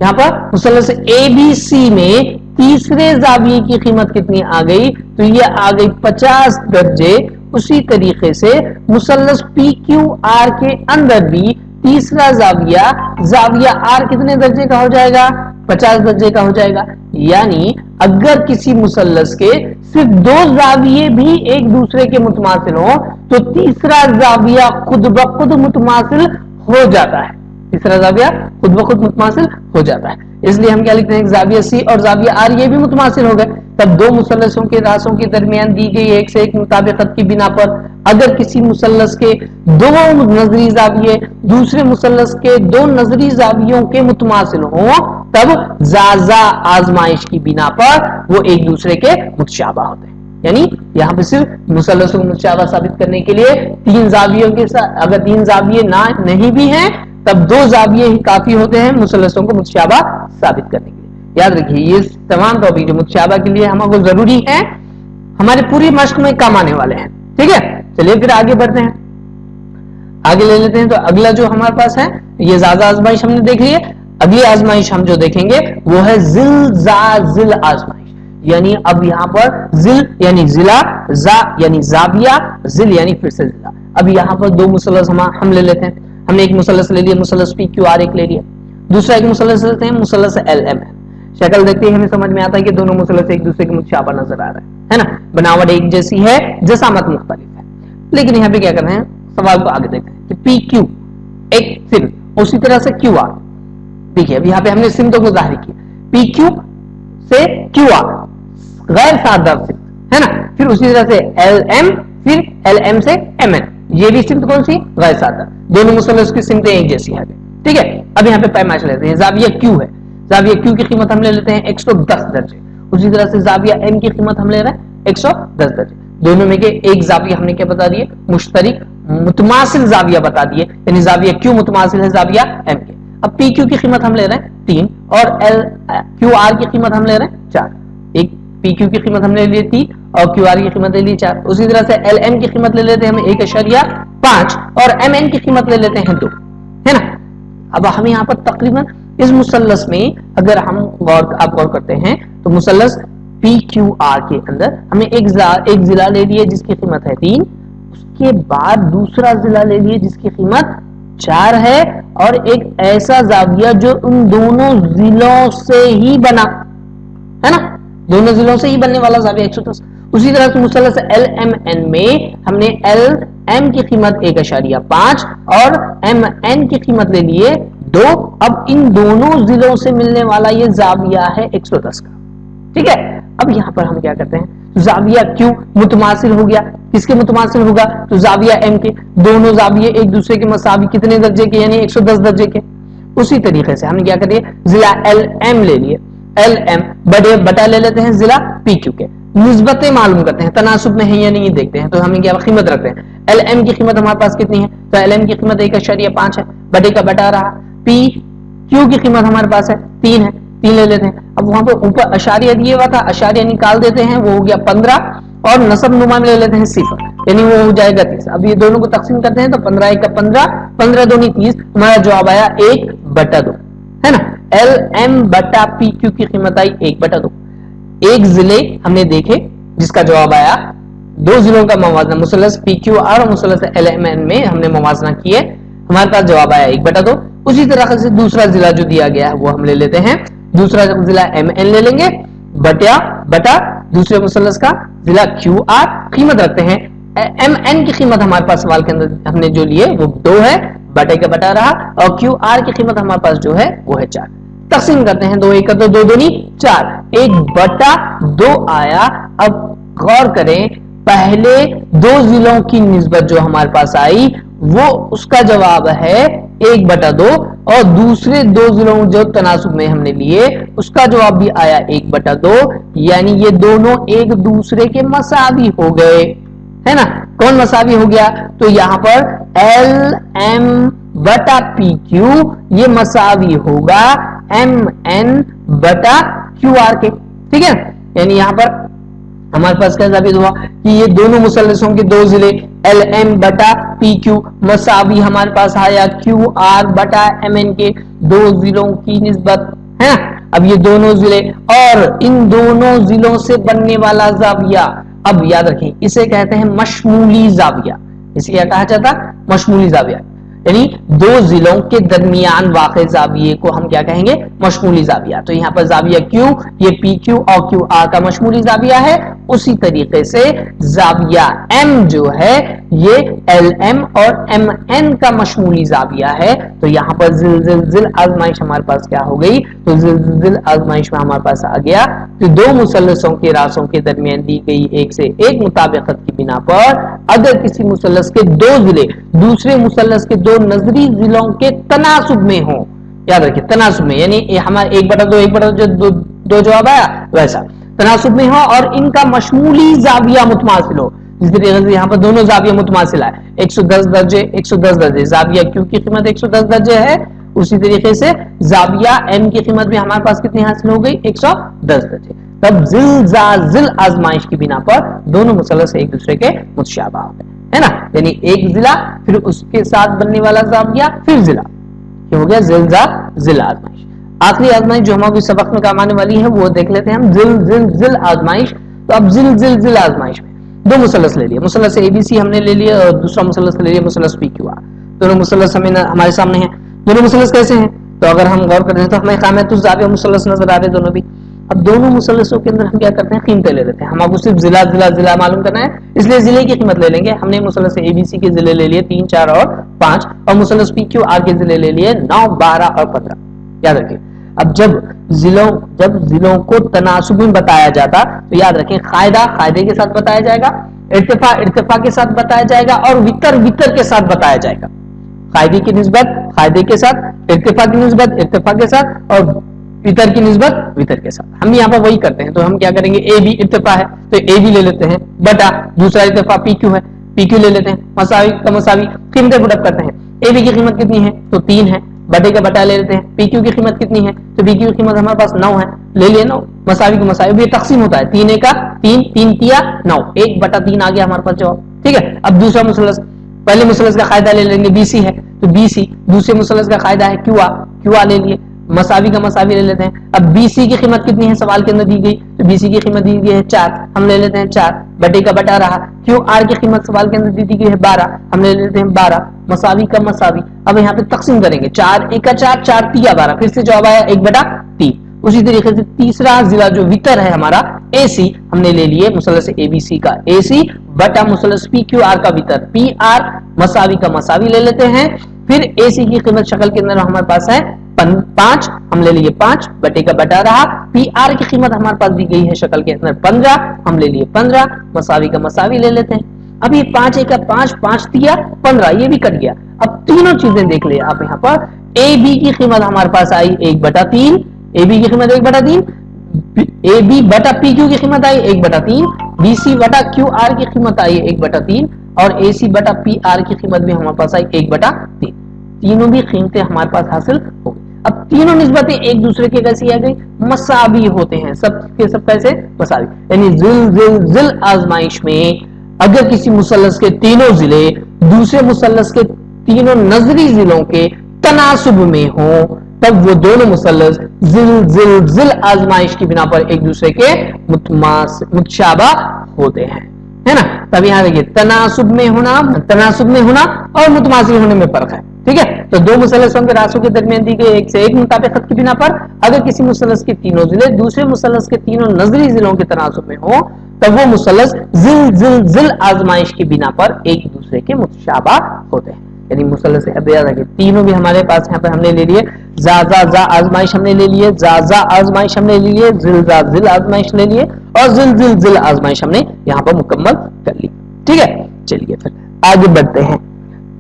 یہاں پر مثلث اے بی سی میں تیسرے زاویے کی قیمت کتنی آ گئی؟ تو یہ آ گئی 50 درجے. اسی طریقے سے مثلث پی کیو آر کے اندر بھی تیسرا زاویہ آر کتنے درجے کا ہو جائے گا؟ 50 درجے کا ہو جائے گا. یعنی اگر کسی مثلث کے صرف 2 زاویے بھی ایک دوسرے کے متماثل ہوں تو تیسرا زاویہ خود بخود متماثل ہو جاتا ہے. تیسرا زاویہ خود بخود متماثل ہو جاتا ہے. اس لیے ہم کیا لکھتے ہیں زاویہ سی اور زاویہ آر یہ بھی متماثل ہو گئے. تب 2 مثلثوں کے راسوں کے درمیان دی گئی ایک سے ایک مطابقت کی بنا پر اگر کسی مثلث کے 2 نظری زاویے دوسرے مثلث کے 2 نظری زاویوں کے متماثل ہوں تب زازا آزمائش کی بنا پر وہ ایک دوسرے کے متشابہ ہوتے ہیں. یعنی یہاں پہ صرف مثلثوں کو متشابہ ثابت کرنے کے لیے 3 زاویوں کے ساتھ اگر 3 زاویے نہیں بھی ہیں تب 2 زاویے ہی کافی ہوتے ہیں مثلثوں کو متشابہ ثابت کرنے کے لیے. یاد رکھیے یہ تمام ٹاپک جو متشابہ کے لیے ہمارے کو ضروری ہے ہمارے پوری مشق میں کام آنے والے ہیں. ٹھیک ہے, چلیے پھر آگے بڑھتے ہیں, آگے لے لیتے ہیں. تو اگلا جو ہمارے پاس ہے یہ زازا آزمائش ہم نے دیکھ لی ہے. اگلی آزمائش ہم جو دیکھیں گے وہ ہے زل آزمائش. یعنی اب یہاں پر زل یعنی ضلع, زا یعنی زاویہ, زل یعنی پھر سے ضلع. اب یہاں پر 2 مثلث ہم لے لیتے ہیں. ہم نے ایک مثلث لے لیا مثلث پی کیو آر ایک لے لیا, دوسرا ایک مثلث لیتے ہیں مثلث ایل ایم ہے. شکل دیکھتے ہی ہمیں سمجھ میں آتا ہے کہ دونوں مثلث ایک دوسرے کے متشابہ نظر آ رہا ہے نا, بناوٹ ایک جیسی ہے, جسامت مختلف ہے. لیکن یہاں پہ کیا کرنا ہے, سوال کو آگے دیکھتے ہیں کہ پی کیو ایک سمت اسی طرح سے کیو آر. دیکھیے اب یہاں پہ ہم نے سمتوں کو ظاہر کیا, پی کیو سے کیو آر غیر سادہ سمت ہے نا, پھر اسی طرح سے ایل ایم, پھر ایل ایم سے ایم این, یہ بھی سمت کون سی؟ غیر سادہ. دونوں مثلث کی سمتیں ایک جیسی ہیں. ٹھیک ہے, اب یہاں پہ پیمائش لیتے ہیں. زاویہ کیو ہے, زاویہ کیو کی قیمت ہم لے لیتے ہیں 110 درجے. اسی طرح سے زاویہ ایم کی قیمت ہم لے رہے ہیں 110 درجے. دونوں میں کے ایک زاویہ ہم نے کیا بتا دیے؟ مشترک متماثل زاویہ بتا دیے, یعنی زاویہ کیو متماثل ہے زاویہ ایم کے. اب پی کیو کی قیمت ہم لے رہے ہیں 3 اور ایل کیو آر کی قیمت ہم لے رہے ہیں 4. ایک پی کیو کی قیمت ہم نے لی 3 اور کیو آر کی قیمت لے لی 4. اسی طرح سے ایل ایم کی قیمت لے لیتے ہیں ہم 1.5 اور ایم این کی قیمت لے لیتے ہیں 2 ہے نا. اب ہم یہاں پر تقریباً اس مثلث میں اگر ہم آپ غور کرتے ہیں تو مثلث پی کیو آر کے اندر ہم نے ایک ضلع لے لیے جس کی قیمت ہے 3, اس کے بعد دوسرا ضلع لے لیے جس کی قیمت 4 ہے, اور ایک ایسا زاویہ جو ان دونوں ضلعوں سے ہی بنا ہے نا, دونوں ضلعوں سے ہی بننے والا زاویہ 110. اسی طرح سے مثلث ایل ایم این میں ہم نے ایل ایم کی قیمت 1.5 اور ایم این کی قیمت لے لیے 2. اب ان دونوں ضلعوں سے ملنے والا یہ زاویہ ہے 110 کا. ٹھیک ہے, اب یہاں پر ہم کیا کرتے ہیں, زاویہ کیو متماثل ہو گیا, کس کے متماثل ہوگا؟ تو زاویہ ایم کے. دونوں زاویے ایک دوسرے کے مساوی کتنے درجے کے؟ یعنی 110 درجے کے. उसी तरीके से हमने क्या कर दिया, जिला LM ले लिए, LM बटा ले लेते हैं जिला PQ के, निस्बतें मालूम करते हैं, तनासुब में है या नहीं देखते हैं, तो हमें क्या कीमत रखते हैं, LM की कीमत हमारे पास कितनी है, तो LM की कीमत 1.5 है, बटे का बटा रहा, PQ की कीमत हमारे पास है 3 है, 3 ले लेते हैं। अब वहां पे ऊपर अशारिया दिया हुआ था, अशारिया निकाल देते हैं, वो हो गया 15, और नसब नुमा में ले लेते हैं 0, यानी वो हो जाएगा 30। अब ये दोनों को तकसीम करते हैं तो 15 1 का 15, 15 दूनी 30, हमारा जवाब आया 1/2, है ना। LM बटा PQ की कीमत आई 1/2। एक जिले हमने देखे जिसका जवाब आया, दो जिलों का मवाजना मुसल्लस PQR और मुसल्लस LMN में हमने मवाजना किए, हमारे पास जवाब आया 1/2। उसी तरह से दूसरा जिला जो दिया गया है वो हम ले लेते हैं, दूसरा जिला MN ले लेंगे, बटा दूसरे मुसल्लस का जिला QR, कीमत रखते हैं MN की कीमत हमारे पास सवाल के अंदर हमने जो लिए वो 2 है, बटे का बटा रहा, और QR की कीमत हमारे पास जो है वो है 4। तकसीम करते हैं, 2 1 का 2, 2 दूनी 4, 1/2 आया। अब गौर करें, पहले दो जिलों की निस्बत जो हमारे पास आई वो उसका जवाब है 1/2, और दूसरे दो जिलों जो तनासुब में हमने लिए उसका जवाब भी आया 1/2, यानी ये दोनों एक दूसरे के मसावी हो गए, है ना। कौन मसावी हो गया, तो यहां पर LM बटा PQ ये मसावी होगा MN बटा QR के, ठीक है। यानी यहां पर हमारे पास क्या साबित हुआ कि ये दोनों मुसल्लसों के दो जिले LM बटा PQ मसावी हमारे पास आया QR बटा MN के दो जिलों की निस्बत, है ना। अब ये दोनों जिले और इन दोनों जिलों से बनने वाला जाविया, अब याद रखें इसे कहते हैं मशमूली जाविया। इसे क्या कहा जाता है, मशमूली जाविया, यानी दो जिलों के दरमियान वाक़े जाविये को हम क्या कहेंगे, मशमूली जाविया। तो यहाँ पर जाविया Q ये PQ और QR का मशमूली जाविया है, उसी तरीके से जाविया M जो है ये LM और MN का मशमूली जाविया है। तो यहाँ पर जिल आजमाइश हमारे पास क्या हो गई, तो जिल आजमाइश में हमारे पास आ गया कि दो मुसल्लसों के रासों के दरमियान दी गई एक से एक मुताबिकत की बिना पर अगर किसी मुसल्लस के दो जिले दूसरे मुसल्लस के दो नजरी जिलों के तनासुब में हो, याद रखिए तनासुब में, यानी हमारे 1/2 जो दो जवाब आया वैसा तनासुब में हो और इनका मशमूली जाविया मुतमासिल हो, जिस तरीके से यहाँ पर दोनों जाविया मुतमासिल है, 110 दर्जे जाविया Q की कीमत 110 दर्जे है, उसी तरीके से जाविया M की कीमत भी हमारे पास कितनी हासिल हो गई, 110 दर्जे। तब जिल आजमाइश की बिना पर दोनों मुसल्लस एक दूसरे के मुतशाबा हो गए, है ना। यानी एक जिला फिर उसके साथ बनने वाला जाविया फिर जिला, ये हो गया जिल आजमाइश। आखिरी आजमाइश जो हमारे सबक में काम आने वाली है वो देख लेते हैं हम, जिल आजमाइश। तो अब जिल आजमाइश में दो मुसल्लस ले लिए, मुसल्लस ABC हमने ले लिया और दूसरा मुसल्लस ले लिया मुसल्लस PQR। दोनों मुसल्लस हमारे सामने हैं, दोनों मुसल्लस कैसे हैं, तो अगर हम गौर करें तो हमें कामयाब जाविया मुसल्लस नजर आ रहे दोनों भी। अब दोनों मुसल्लसों के अंदर हम क्या करते हैं, कीमतें ले लेते हैं, हम आपको सिर्फ जिला मालूम करना है इसलिए जिले की कीमत ले लेंगे। हमने मुसल्लस ABC के जिले ले लिए 3 4 और 5 और मुसल्लस PQR के जिले ले लिए 9 12 और 15, याद रखिए। अब जब जिलों को तनासुब में बताया जाता तो याद रखें कायदे के साथ बताया जाएगा, इर्तिफा के साथ बताया जाएगा और वितर के साथ बताया जाएगा। कायदे की निस्बत कायदे के साथ, इर्तिफा की निस्बत इर्तिफा के साथ और वितर की निस्बत वितर के साथ। हम यहाँ पर वही करते हैं, तो हम क्या करेंगे, AB इर्तिफा है तो AB ले लेते हैं, बटा दूसरा इर्तिफा PQ है PQ ले लेते हैं, मसावी का मसावी, कीमतें पुटअप करते हैं। AB की कीमत कितनी है, तो 3 है, बटे का बटा ले लेते हैं। PQ की कीमत कितनी है, तो PQ की कीमत हमारे पास 9 है, ले लिए 9, मसावी को मसावी, ये तकसीम होता है 3 1 का 3 3 तिया 9, 1/3 आ गया हमारे पास जवाब, ठीक है। अब दूसरा मुसल्लस, पहले मुसल्लस का कायदा ले लेंगे BC है तो BC, दूसरे मुसल्लस का कायदा है QR ले लिए, मसावी का मसावी ले लेते हैं। अब BC की कीमत कितनी है सवाल के अंदर दी गई, तो BC की कीमत दी गई है 4, हम ले लेते हैं 4, बटे का बटा रहा। QR की कीमत सवाल के अंदर दी गई है 12, हम ले लेते हैं 12, मसावी का मसावी। अब यहाँ पे तकसीम करेंगे 4 1 का 4 4 तिया 12, फिर से जवाब आया 1/3। उसी तरीके से तीसरा जिला जो वितर है हमारा AC, हमने ले लिए मुसल्लस ABC का AC बटा मुसल्लस PQR का वितर PR, मसावी का मसावी ले लेते हैं। फिर AC की कीमत शक्ल के अंदर हमारे पास है 5, हम ले लिए 5, बटे का बटा रहा। PR की कीमत हमारे पास दी गई है शक्ल के अंदर 15, हम ले लिए 15, मसावी का मसावी ले लेते हैं। अब ये 5 एक 5, 5 दिया 15, ये भी कट गया। अब तीनों चीजें देख ले आप यहाँ पर, ए बी की कीमत हमारे पास आई 1/3, ए बी की कीमत 1/3, ए बी बटा पी क्यू की कीमत आई 1/3, बी सी बटा क्यू आर की कीमत आई 1/3 और ए सी बटा पी आर की कीमत भी हमारे पास आई 1/3। तीनों भी कीमतें हमारे पास हासिल हो गई। अब तीनों निस्बतें एक दूसरे के कैसी आ गई, मसावी होते हैं, सब के सब कैसे मसावी, यानी जिल आजमाइश में अगर किसी मुसल्लस के तीनों जिले दूसरे मुसल्लस के तीनों नजरी जिलों के तनासुब में हो, तब वो दोनों मुसल्लस जिल आजमाइश की बिना पर एक दूसरे के मुतशाबा होते हैं, है ना। तब यहां देखिए तनासुब में होना और मुतमासिल होने में फर्क है, ठीक है। तो दो मुसल्लसों के रासों के दरमियान दी गई एक से एक मुताबिकत की बिना पर अगर किसी मुसल्लस के तीनों जिले दूसरे मुसल्लस के तीनों नजरी जिलों के तनासुब में हो, तब वो मुसल्लस जिल आजमाइश की बिना पर एक दूसरे के मुतशाबा होते हैं। यानी मुसल्लस अब याद रखिए तीनों भी हमारे पास यहाँ पर हमने ले लिए, जा आजमाइश हमने ले लिए, जा आजमाइश हमने ले लिए, जिल आजमाइश ले लिए और जिल आजमाइश हमने यहाँ पर मुकम्मल कर ली, ठीक है। चलिए फिर आगे बढ़ते हैं।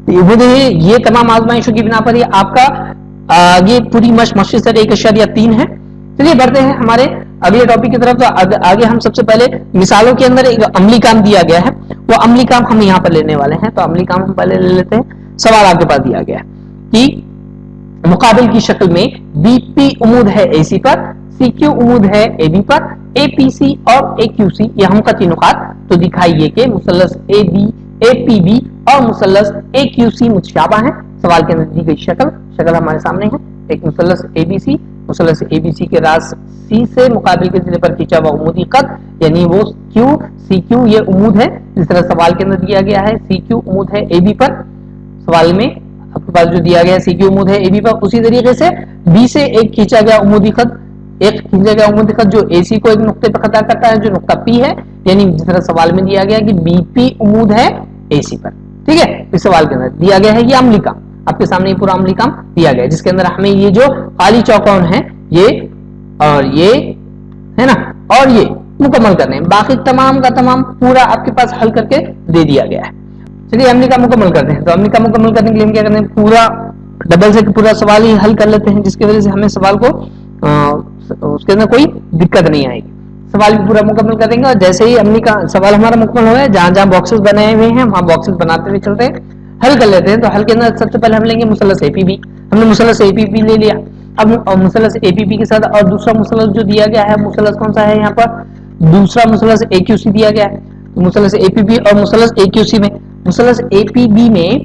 ये तमाम आजमाइशों की बिना पर ये आपका आगे पूरी मश्क से 1.3 है। चलिए बढ़ते हैं हमारे अगले टॉपिक की तरफ। तो आगे हम सबसे पहले मिसालों के अंदर एक अमली काम दिया गया है, वो अमली काम हम यहाँ पर लेने वाले हैं। तो अमली काम हम पहले ले लेते हैं। सवाल आपके पास दिया गया है कि मुकाबिल की शक्ल में बीपी उमूद है एसी पर, सीक्यू उमूद है एबी पर, एपीसी और एक्यूसी ये हम कती नुकात तो दिखाइए कि मुसल्लस एपीबी और मुसल्लस एक्यूसी मुतशाबा हैं। सवाल के अंदर दी गई शक्ल हमारे सामने है। एक मुसल्लस एबीसी के रास सी से मुकाबिल के जिले पर खींचा हुआ उमूदी खत, यानी वो सीक्यू ये उमूद है, जिस तरह सवाल के अंदर दिया गया है सीक्यू उमूद है एबी पर, सवाल में आपके पास जो दिया गया है सीक्यू उमूद है एबी पर, उसी तरीके से बी से एक खींचा गया उमूदी खत जो एसी को एक नुक्ते पर खता करता है जो नुक्ता पी है, यानी जिस तरह सवाल में दिया गया कि बीपी उमूद है एसी पर, ठीक है। इस सवाल के अंदर दिया गया है ये अमली काम, आपके सामने पूरा अमली काम दिया गया है, जिसके अंदर हमें ये जो खाली चौकोन है ये और ये है ना और ये मुकम्मल करने हैं। बाकी तमाम का तमाम पूरा आपके पास हल करके दे दिया गया है। चलिए अमली का मुकम्मल करते हैं। तो अमली का मुकम्मल करने के लिए हम क्या करते हैं, पूरा डबल से पूरा सवाल ही हल कर लेते हैं, जिसकी वजह से हमें सवाल को उसके अंदर कोई दिक्कत नहीं आएगी। सवाल भी पूरा मुकम्मल करेंगे और जैसे ही अमली का सवाल हमारा मुकम्मल हो गया, जहां जहां बॉक्सेस बनाए हुए हैं वहां बॉक्सेस बनाते हुए चलते हैं, हल कर लेते हैं। तो हल के अंदर सबसे पहले हम लेंगे मुसल्लस एपीबी। हमने मुसल्लस एपीबी ले लिया। अब मुसल्लस एपीबी के साथ और दूसरा मुसल्लस जो दिया गया है, मुसल्लस कौन सा है यहाँ पर, दूसरा मुसल्लस एक्यूसी दिया गया है। मुसल्लस एपीबी और मुसल्लस एक्यूसी में, मुसल्लस एपीबी में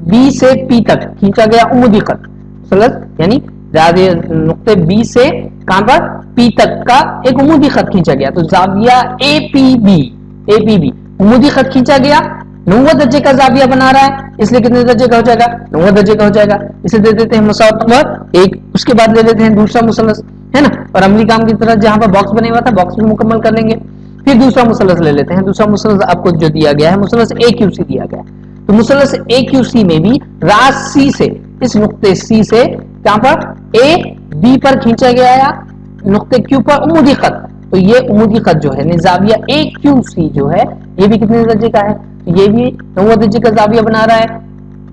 बी से पी तक खींचा गया उमूदी खत, मुसल्लस यानी नुक्ते बी से कहां पर पी तक का एक उमूदी खत खींचा गया। तो जाविया एपीबी उमूदी खत खींचा गया, 90 दर्जे का जाविया बना रहा है, इसलिए कितने दर्जे का हो जाएगा, 90 दर्जे का हो जाएगा। इसे दे देते हैं मसावत नंबर 1। उसके बाद ले लेते हैं दूसरा मुसल्लस, है ना, और अमली काम की तरह जहां पर बॉक्स बने हुआ था बॉक्स भी मुकम्मल कर लेंगे। फिर दूसरा मुसल्लस ले लेते हैं। दूसरा मुसल्लस आपको जो दिया गया है मुसल्लस एक्यूसी दिया गया है। तो मुसल्लस एक्यूसी में भी रास सी से, इस नुक्ते सी से कहां पर ए बी पर खींचा गया है नुक्ते क्यू पर उमूदी खत। तो ये उमूदी खत जो है जाविया ए क्यू सी जो है ये भी कितने दर्जे का है, ये भी 90 दर्जे का जाविया बना रहा है,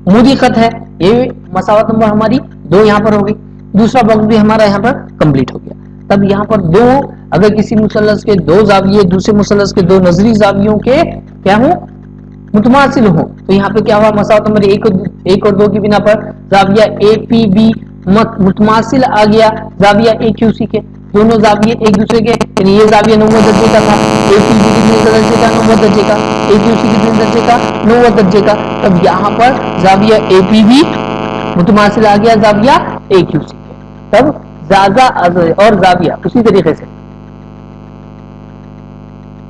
उमूदी खत है, ये मसावत नंबर हमारी 2 यहाँ पर हो गई। दूसरा बॉक्स भी हमारा यहाँ पर कंप्लीट हो गया। तब यहाँ पर दो, अगर किसी मुसल्लस के 2 जाविये दूसरे मुसल्लस के 2 नजरी जावियों के क्या हो मुतमासिल हो, तो यहाँ पे क्या हुआ, मसावत नंबर 1 और 2 की बिना पर जाविया ए पी बी मुतमासिल आ गया जाविया ए क्यू सी के। दोनों जाविये एक दूसरे के, यानी ये जाविया 90 दर्जे का था, ए पी बी कितने दर्जे का, 90 दर्जे का, ए क्यू सी कितने दर्जे का, 90 दर्जे का। तब यहाँ पर जाविया ए पी बी मुतमासिल आ गया जाविया ए क्यू सी के। तब जाजा और जाविया उसी तरीके से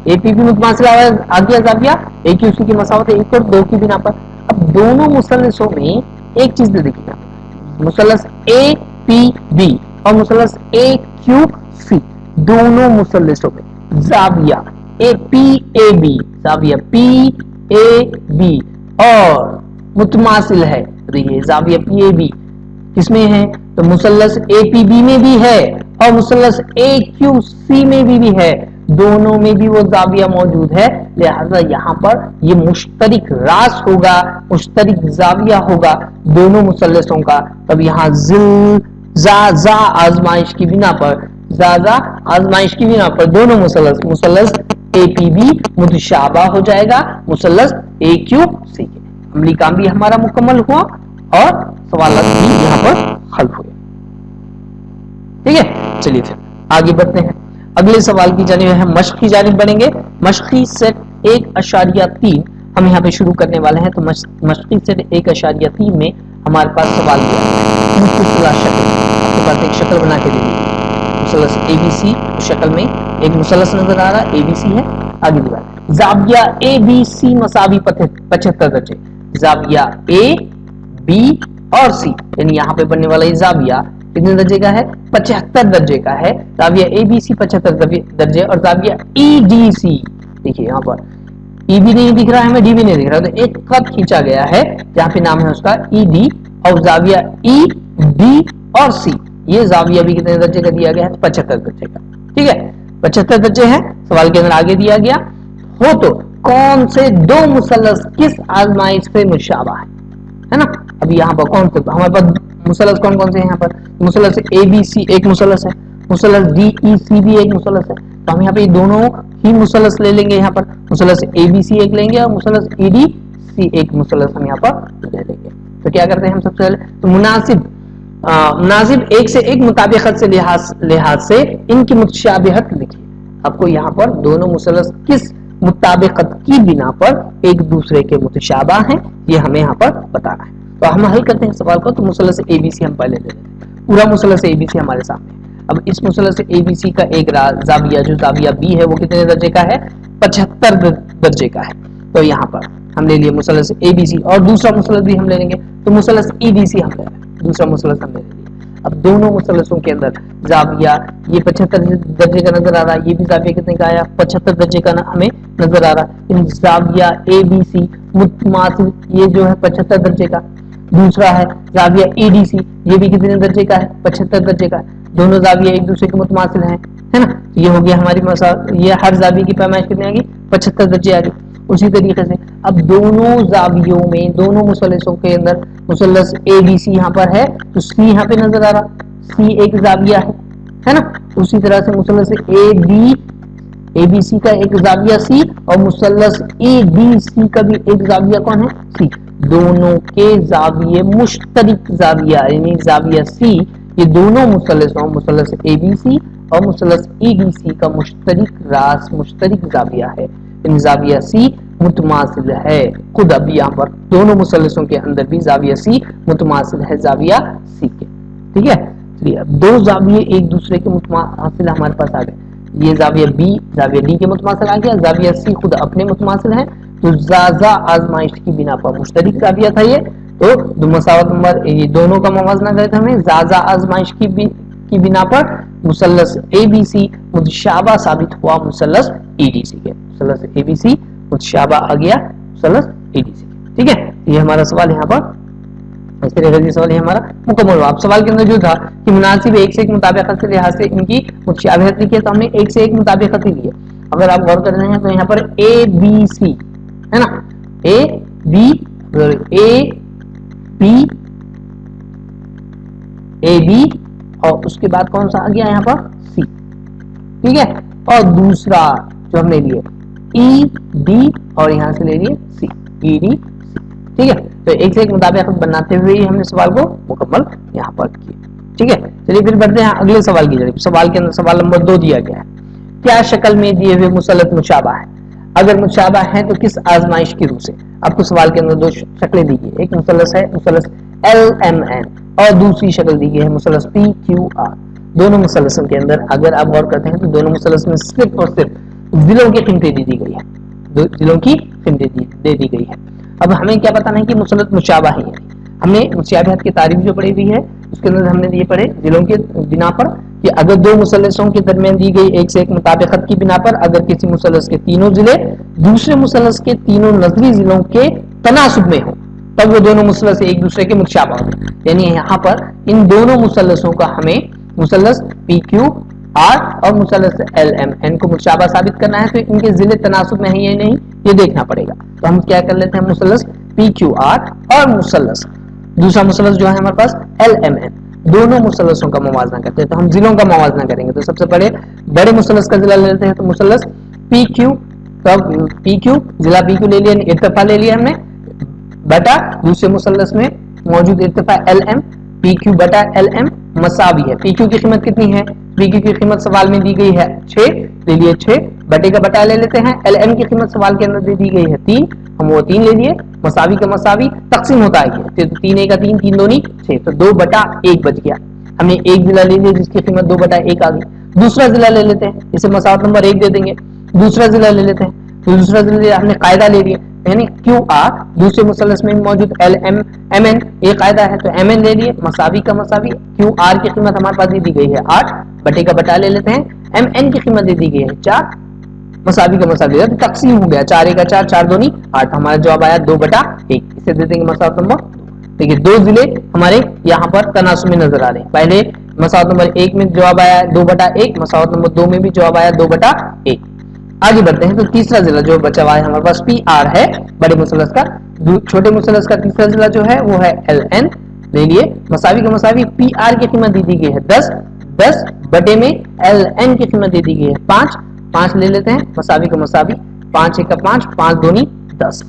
एपीबी मुतमासिल आ गया जाविया एक्यूसी की मसावत 1 और 2 की बिना पर। अब दोनों मुसल्लसों में एक चीज देखिएगा, मुसल्लस ए पी बी और मुसल्लस ए क्यू सी, दोनों मुसल्लसों में जाविया ए पी ए बी, जाविया पी ए बी और मुतमासिल है, तो ये जाविया पी ए बी किसमें है, तो मुसल्लस ए पी बी में भी है और मुसल्लस ए क्यू सी में भी है। दोनों में भी वो जाविया मौजूद है, लिहाजा यहाँ पर ये मुश्तरिक रास होगा, मुश्तरिक जाविया होगा दोनों मुसल्लसों का। तब यहाँ जिल जा आजमाइश की बिना पर, जा आजमाइश की बिना पर दोनों मुसल्लस APB मुतशाबा हो जाएगा मुसल्लस AQC के। अमली काम भी हमारा मुकम्मल हुआ और सवालात भी यहाँ पर हल हुए। ठीक है, चलिए फिर आगे बढ़ते हैं। अगले सवाल की जानिब हम मश्क की जानिब बढ़ेंगे। मश्की सेट 1.3 हम यहाँ पे शुरू करने वाले हैं। तो मश्की सेट 1.3 में हमारे पास सवाल दिया है मुस्ततिला शक्ल। आपके पास एक शक्ल बना के दी गई है मुसल्लस ABC, शक्ल में एक मुसल्लस नजर आ रहा है, ABC है। आगे दीवार जाविया ABC मसावी 75 दर्जे, जाविया A, B और C, यानी यहाँ पे बनने वाला ये जाविया कितने दर्जे का है? 75 दर्जे का है। जाविया ABC 75 दर्जे और जाविया EDC, देखिए यहाँ पर E भी नहीं दिख रहा है हमें, D भी नहीं दिख रहा, तो एक खत खींचा गया है जहाँ पे नाम है उसका ED, और जाविया E, D और C, ये जाविया भी कितने दर्जे का दिया गया है? 75 दर्जे का। ठीक है, 75 दर्जे है। सवाल के अंदर आगे दिया गया हो तो कौन से दो मुसल्लस किस आजमाइश से मुशाबा है ना। अभी यहाँ पर कौन से हमारे पास मुसल्लस कौन कौन से हैं? यहाँ पर मुसल्लस ABC एक मुसल्लस है, मुसल्लस DEC भी एक मुसल्लस है। तो हम यहाँ पे दोनों ही मुसल्लस ले लेंगे। यहाँ पर मुसल्लस ABC एक लेंगे और मुसल्लस EDC एक मुसल्लस हम यहाँ पर ले लेंगे। तो क्या करते हैं हम सबसे पहले? तो मुनासिब एक से एक मुताबिकत से लिहाज से इनकी मुतशाबिहत लिखिए। आपको यहाँ पर दोनों मुसल्लस किस मुताबिकत की बिना पर एक दूसरे के मुतशाबा हैं, ये हमें यहाँ पर बताना है। तो हम हल करते हैं सवाल को। तो मुसल्लस ABC हम पहले ले लेते हैं। पूरा मुसल्लस ABC हमारे सामने। अब इस मुसल्लस ABC का एक जाविया जो जाविया B है वो कितने दर्जे का है? 75 दर्जे का है। तो यहाँ पर हम ले लिए मुसल्लस ABC और दूसरा मुसल्लस भी हम ले लेंगे। तो मुसल्लस EDC हम ले लेंगे, दूसरा मुसल्लस हम ले लेंगे। अब दोनों मुसल्लसों के अंदर जाविया ये 75 दर्जे का नजर आ रहा है, ये भी जाविया कितने का आया? 75 दर्जे का हमें नजर आ रहा है। इन जाविया ABC मुतमासिल ये जो है 75 दर्जे का, दूसरा है जाविया EDC ये भी कितने दर्जे का है? 75 दर्जे का। दोनों जाविया एक दूसरे के मुतमासिल हैं, है ना। ये हो गया हमारी ये हर जाविया की पैमाइश कितनी आ गई? 75 दर्जे आ गई। उसी तरीके से अब दोनों जावियों में दोनों मुसल्लसों के अंदर मुसल्लस ABC यहाँ पर है तो C यहाँ पे नजर आ रहा, C एक जाविया है ना। उसी तरह से मुसल्लस ABC का एक जाविया C और मुसल्लस EDC का भी एक जाविया कौन है? C। दोनों के जाविये मुश्तरिक जाविया यानी जाविया C, ये दोनों मुसल्लस ABC और मुसल्लस EDC का मुश्तरिक रास मुश्तरिक जाविया है। इन जाविया C मुतमासिल है। खुद अभी यहाँ पर दोनों मुसल्लसों के अंदर भी जाविया C मुतमासिल है जाविया C के। ठीक है, चलिए अब दो जाविये एक दूसरे के मुतमासिल हमारे पास आ गए। ये जाविया B जाविया D के मुतमासिल आ गया, जाविया C खुद अपने मुतमासिल है। तो जाजा आजमाइश की बिना पर मुश्तरिक जाविया था ये, तो दो मसावत नंबर ये दोनों का मुवाजना करे थे हमें। जाजा आजमाइश की बिना पर मुसल्लस ABC मुतशाबा साबित हुआ मुसल्लस EDC के। मुसल्लस ABC मुतशाबा आ गया मुसल्लस EDC। ठीक है, ये हमारा सवाल यहाँ पर इस तरह का सवाल है हमारा मुकम्मल हुआ। अब सवाल के अंदर जो था कि मुनासिब एक से एक मुताबिकत से लिहाज से इनकी मुतशाबिहत लिखी है, तो हमने एक से एक मुताबिकत ही ली है। अगर आप गौर कर रहे हैं तो यहाँ पर ABC है ना, AB और उसके बाद कौन सा आ गया यहाँ पर? C। ठीक है, और दूसरा जो हमने लिए ED और यहाँ से ले लिए C, ED C। ठीक है, तो एक से एक मुताबिकत बनाते हुए ही हमने सवाल को मुकम्मल यहाँ पर किया। ठीक है, चलिए फिर बढ़ते हैं अगले सवाल की तरफ। सवाल के अंदर सवाल नंबर 2 दिया गया है, क्या शक्ल में दिए हुए मुसल्लस मुशाबा है? अगर मुशाबा है तो किस आजमाइश की रूह से? आपको सवाल के अंदर दो शक्लें दी गई, एक मुसल्लस है मुसल्लस LMN और दूसरी शक्ल दी गई है मुसल्लस PQR। दोनों मुसल्लसों के अंदर अगर आप गौर करते हैं तो दोनों मुसल्लस में सिर्फ और सिर्फ जिलों की कीमतें दे दी गई है, जिलों की कीमतें दे दी गई है। अब हमें क्या बताना है कि मुसल्लस मुशाबा है। हमने मुशाबहत की तारीफ जो पढ़ी हुई है उसके अंदर हमने ये पढ़े जिलों के बिना पर कि अगर दो मुसल्लसों के दरमियान दी गई एक से एक मुताबिकत की बिना पर अगर किसी मुसल्लस के तीनों जिले दूसरे मुसल्लस के तीनों नजरी जिलों के तनासुब में हो तब वो दोनों मुसल्लस एक दूसरे के मुतशाबा होते हैं। यानी यहाँ पर इन दोनों मुसल्लसों का हमें मुसल्लस PQ आर और मुसल्लस LMN को मुशाबा साबित करना है, तो इनके जिले तनासुब में है या नहीं ये देखना पड़ेगा। तो हम क्या कर लेते हैं, मुसल्लस PQR और मुसल्लस दूसरा मुसल्लस जो है हमारे पास LMN, दोनों मुसल्लसों का मुवाजना करते हैं। तो हम जिलों का मुवाजना करेंगे। तो सबसे बड़े मुसल्लस का जिला ले लेते हैं, तो मुसल्लस PQ, तो PQ जिला PQ ले लिया, इर्तिफा ले लिया हमने, बटा दूसरे मुसल्लस में मौजूद इर्तिफा LM, PQ बटा LM मसावी है। PQ की कीमत कितनी है, PQ की कीमत सवाल में दी गई है 6, ले लिए 6, बटे का बटा ले लेते हैं। LM की कीमत सवाल के अंदर दे दी गई है 3, हम वो 3 ले लिए, मसावी का मसावी तकसीम होता है, तो 3 1 का 3, 3 2 6, तो 2 बटा 1 बच गया। हमने एक जिला ले लिया जिसकी कीमत 2 बटा 1 आ गई। दूसरा जिला ले लेते हैं, इसे मसावत नंबर 1 दे देंगे। दूसरा जिला ले लेते हैं, तो दूसरा जिला हमने कायदा ले लिया, यानी QR दूसरे मुसल्लस में मौजूद LMN ये कायदा है, तो MN ले लिए, मसावी का मसावी, QR की कीमत हमारे पास दी गई है 8, बटे का बटा ले लेते हैं। MN की कीमत दी गई है 4, मसावी का मसावी, तो तकसीम हो गया 4 1 का 4, 4 2 8, हमारा जवाब आया 2 बटा 1, इसे दे देंगे मसावत नंबर। देखिए दो जिले हमारे यहाँ पर तनासुब में नजर आ रहे हैं। पहले मसावत नंबर 1 में जवाब आया 2 बटा 1, मसावत नंबर 2 में भी जवाब आया 2 बटा 1। आगे बढ़ते हैं, तो तीसरा जिला जो बचा हुआ है हमारे पास PR है, बड़े मुसल्लस का। छोटे मुसल्लस का तीसरा जिला जो है वो है LN, ले लिए, मसावी का मसावी, PR की कीमत दी गई है 10, 10 बटे में LN की कीमत दी गई है 5, 5 ले लेते हैं, मसावी का मसावी, 5 1 का 5, 5 2 10।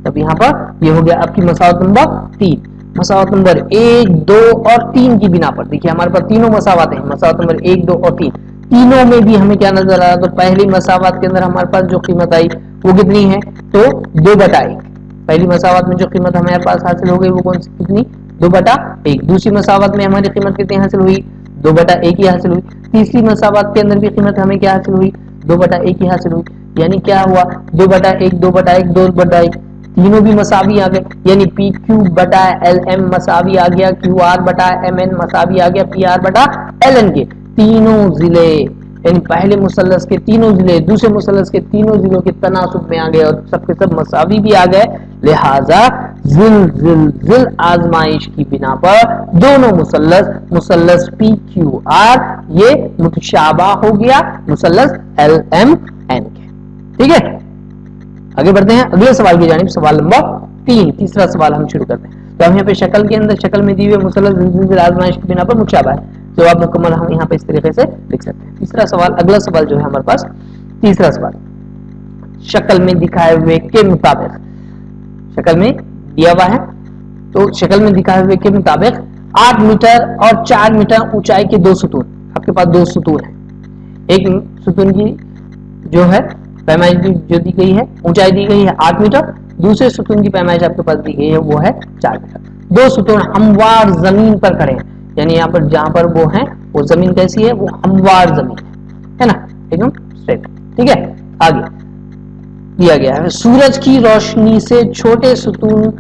तब यहाँ पर ये हो गया आपकी मसावत नंबर 3। मसावत नंबर 1 2 और 3 की बिना पर देखिए हमारे पास तीनों मसावत हैं, मसावत नंबर 1 2 और 3, तीनों में भी हमें क्या नजर आ रहा है, तो पहली मसावत के अंदर हमारे पास जो कीमत आई वो कितनी है, तो 2 बटा 1। पहली मसावत में जो कीमत हमारे पास हासिल हो गई वो कौन सी कितनी, 2 बटा 1। दूसरी मसावत में हमारी कीमत कितनी हासिल हुई, 2 बटा 1 ही हासिल हुई। तीसरी मसावत के अंदर भी कीमत हमें क्या हासिल हुई, 2 बटा 1 ही हासिल हुई। यानी क्या हुआ, 2 बटा 1 2 बटा 1 2 बटा 1, तीनों भी मसावी आ गए, यानी PQ बटा LM मसावी आ गया, QR बटा MN मसावी आ गया, PR बटा LN के तीनों जिले, यानी पहले मुसल्लस के तीनों जिले दूसरे मुसल्लस के तीनों जिलों के तनासुब में आ गए और सबके सब मसावी भी आ गए। लिहाजा जिल आजमाइश की बिना पर दोनों मुसल्लस PQR ये मुतशाबा हो गया मुसल्लस LMN के। ठीक है, आगे बढ़ते हैं अगले सवाल की जानिब। सवाल नंबर 3, तीसरा सवाल हम शुरू करते हैं। तो हम यहाँ पे शक्ल में दी हुई मुसल्लस जिल आजमाइश की बिना पर मुतशाबा है, जवाब मुकम्मल हम यहाँ पे इस तरीके से लिख सकते हैं। तीसरा सवाल, अगला सवाल जो है हमारे पास तीसरा सवाल, शक्ल में दिखाए हुए के मुताबिक, शक्ल में दिया हुआ है तो शक्ल में दिखाए हुए के मुताबिक 8 मीटर और 4 मीटर ऊंचाई के 2 सुतून, आपके पास 2 सुतून है। एक सुतून की जो है पैमाइश जो दी गई है, ऊंचाई दी गई है 8 मीटर, दूसरे सुतून की पैमाइश आपके पास दी गई है वो है 4 मीटर। 2 सुतून हमवार जमीन पर खड़े हैं, यानी यहाँ पर जहां पर वो है वो जमीन कैसी है, वो हमवार जमीन है ना, एकदम स्ट्रेट। ठीक है, आगे दिया गया है सूरज की रोशनी से छोटे सुतून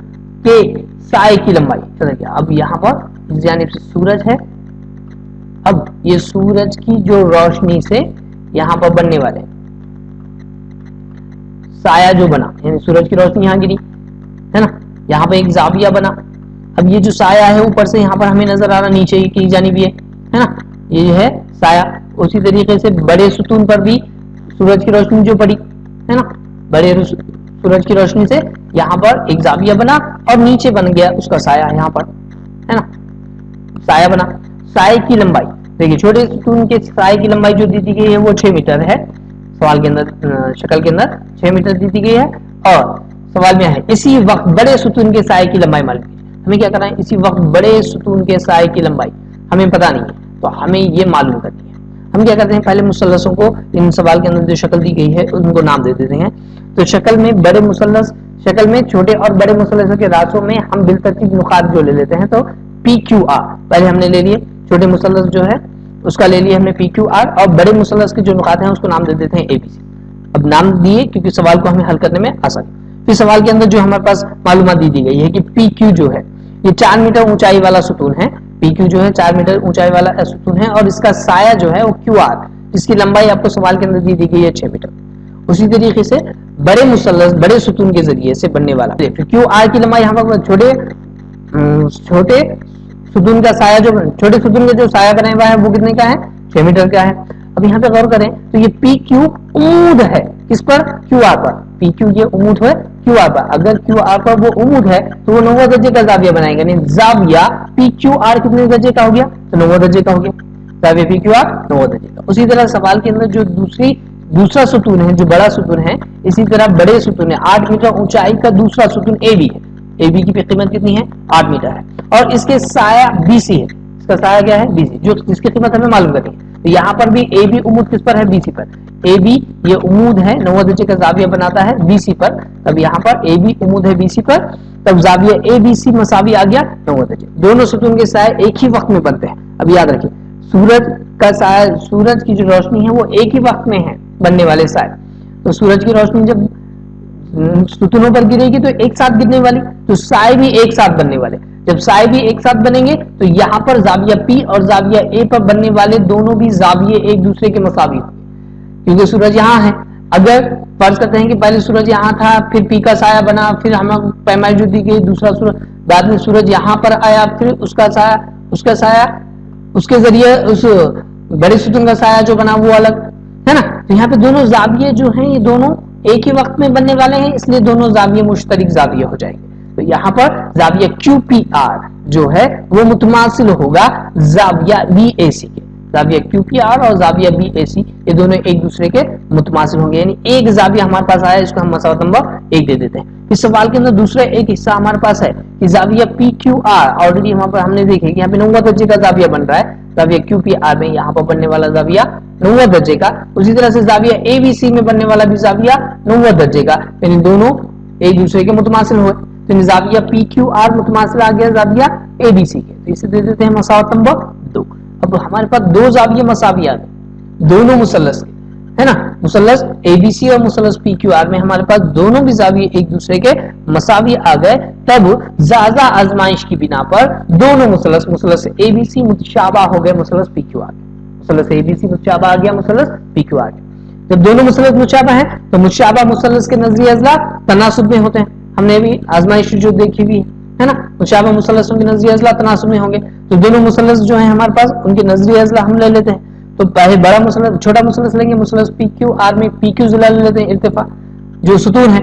के साए की लंबाई। चलिए अब यहाँ पर इस जानिब से सूरज है, अब ये सूरज की जो रोशनी से यहाँ पर बनने वाले साया जो बना, यानी सूरज की रोशनी यहाँ गिरी है ना, यहाँ पे एक जाविया बना। अब ये जो साया है ऊपर से यहाँ पर हमें नजर आ रहा नीचे की जानिब है ना, ये है साया। उसी तरीके से बड़े सुतून पर भी सूरज की रोशनी जो पड़ी है ना, बड़े सूरज की रोशनी से यहाँ पर एक जाविया बना और नीचे बन गया उसका साया, यहाँ पर है ना साया बना। साए की लंबाई देखिए, छोटे सुतून के साए की लंबाई जो दी गई है वो 6 मीटर है, सवाल के अंदर शक्ल के अंदर 6 मीटर दी गई है। और सवाल में है इसी वक्त बड़े सुतून के साए की लंबाई मालूम है। हमें क्या करना है, इसी वक्त बड़े सुतून के साए की लंबाई हमें पता नहीं है, तो हमें ये मालूम करनी है। हम क्या करते हैं, पहले मुसल्लसों को इन सवाल के अंदर जो शक्ल दी गई है उनको नाम दे देते हैं। तो शक्ल में बड़े मुसल्लस, शक्ल में छोटे और बड़े मुसल्लसों के रास्तों में हम बिलतरतीब नुकात जो ले लेते हैं, तो PQR पहले हमने ले लिए, छोटे मुसल्लस जो है उसका ले लिया हमने PQR, और बड़े मुसल्लस के जो नुकात हैं उसको नाम दे देते हैं ABC। अब नाम दिए क्योंकि सवाल को हमें हल करने में आसानी। फिर सवाल के अंदर जो हमारे पास मालूमात दी गई है कि PQ जो है ये 4 मीटर ऊंचाई वाला सुतून है, PQ जो है 4 मीटर ऊंचाई वाला सुतून है, और इसका साया जो है वो QR, इसकी लंबाई आपको सवाल के अंदर दी गई है 6 मीटर। उसी तरीके से बड़े मुसल्लस बड़े सुतून के जरिए से बनने वाला QR की लंबाई यहाँ पर छोटे सुतून का साया जो छोटे सुतून का जो साया बनाया हुआ है वो कितने का है, 6 मीटर का है। अब यहाँ पे गौर करें तो ये पी क्यू उम्मीद है किस पर, क्यू आर पर। पी क्यू ये उम्मीद है क्यू आर पर, अगर क्यू आर पर वो उम्मीद है तो वो 90 दर्जे का जाविया बनाएगा, नहीं जाविया पी क्यू आर कितने दर्जे का हो गया, तो 90 दर्जे का हो गया, जाविया पी क्यू आर 90 दर्जे का। उसी तरह सवाल के अंदर जो दूसरा सुतून है, जो बड़ा सुतून है, इसी तरह बड़े सुतून है, 8 मीटर ऊंचाई का दूसरा सुतून ए बी है, ए बी की कीमत कितनी है, 8 मीटर है, और इसके साया बी सी है, इसका साया क्या है, बी सी, जो जिसकी कीमत हमें मालूम करनी है। तो यहाँ पर भी ए बी उम्मीद किस पर है, बी सी पर। ए बी ये उम्मीद है 90 दर्जे का जाविया बनाता है बी सी पर, तब यहाँ पर ए बी उम्मीद है बी सी पर, तब जाविया ए बी सी मसावी आ गया 90 दर्जे। दोनों सुतून के साए एक ही वक्त में बनते हैं। अब याद रखिए सूरज का साया, सूरज की जो रोशनी है वो एक ही वक्त में है बनने वाले साए, तो सूरज की रोशनी जब सुतूनों पर गिरेगी तो एक साथ गिरने वाली, तो साए भी एक साथ बनने वाले। जब साए भी एक साथ बनेंगे तो यहाँ पर जाविया पी और जाविया ए पर बनने वाले दोनों भी जाविये एक दूसरे के मसावी होंगे, क्योंकि सूरज यहाँ है। अगर फर्ज करते हैं कि पहले सूरज यहाँ था, फिर पी का साया बना, फिर हम पैमाइश जो दी गई दूसरा सूरज, बाद में सूरज यहाँ पर आया, फिर उसका साया उसके जरिए उस बड़े सुतून का साया जो बना वो अलग है ना। तो यहाँ पे दोनों जाविये जो हैं ये दोनों एक ही वक्त में बनने वाले हैं, इसलिए दोनों जाविये मुश्तरिक जाविये हो जाएंगे। तो यहाँ पर जाविया क्यू पी आर जो है वो मुतमासिल होगा जाविया बी ए सी के। जाविया क्यू पी आर और जाविया बी ए सी ये दोनों एक दूसरे के मुतमासिल होंगे, यानी एक जाविया हमारे पास आया, इसको हम मसावत नंबर 1 दे देते हैं। इस सवाल के अंदर दूसरा एक हिस्सा हमारे पास है कि जाविया पी क्यू आर, ऑलरेडी वहां पर हमने देखे कि यहाँ पे 90 दर्जे का जाविया बन रहा है, जाविया क्यू पी आर में यहाँ पर बनने वाला जाविया 90 दर्जे का, उसी तरह से जाविया ए बी सी में बनने वाला भी जाविया 90 दर्जे का, यानी दोनों एक दूसरे के मुतमासिल हुए। तो जाविया पी क्यू आर मुतमासिल आ गया जाविया ए बी सी के, तो इसे दे देते हैं मसावत नंबर 2। अब हमारे पास दो जाविये मसावी आ गए दोनों मुसल्लस के, है ना, मुसल्लस ए बी सी और मुसल्लस पी क्यू आर में हमारे पास दोनों भी जाविये एक दूसरे के मसावी आ गए। तब ज़्यादा आजमाइश की बिना पर दोनों मुसल्लस ए बी सी मुतशाबा हो गए मुसल्लस पी क्यू आर, मुसल्लस ए बी सी मुतशाबा आ गया मुसल्लस पी क्यू आर। जब दोनों मुसल्लस मुतशाबा है तो मुतशाबा मुसल्लस के नजरिए अज़ला तनासुब में होते हैं, हमने भी आजमाइश जो देखी हुई है ना, मुतशाबा मुसल्लसों के नजरिए अज़ला तनासुब में होंगे। तो दोनों मुसल्लस जो है हमारे पास उनके नजरिए अज़ला हम ले लेते हैं, तो पहले बड़ा मुसल्लस छोटा मुसल्लस लेंगे, मुसल्लस पी क्यू आर में पी क्यू ज़िला ले लेते हैं इर्तिफा जो सुतून है,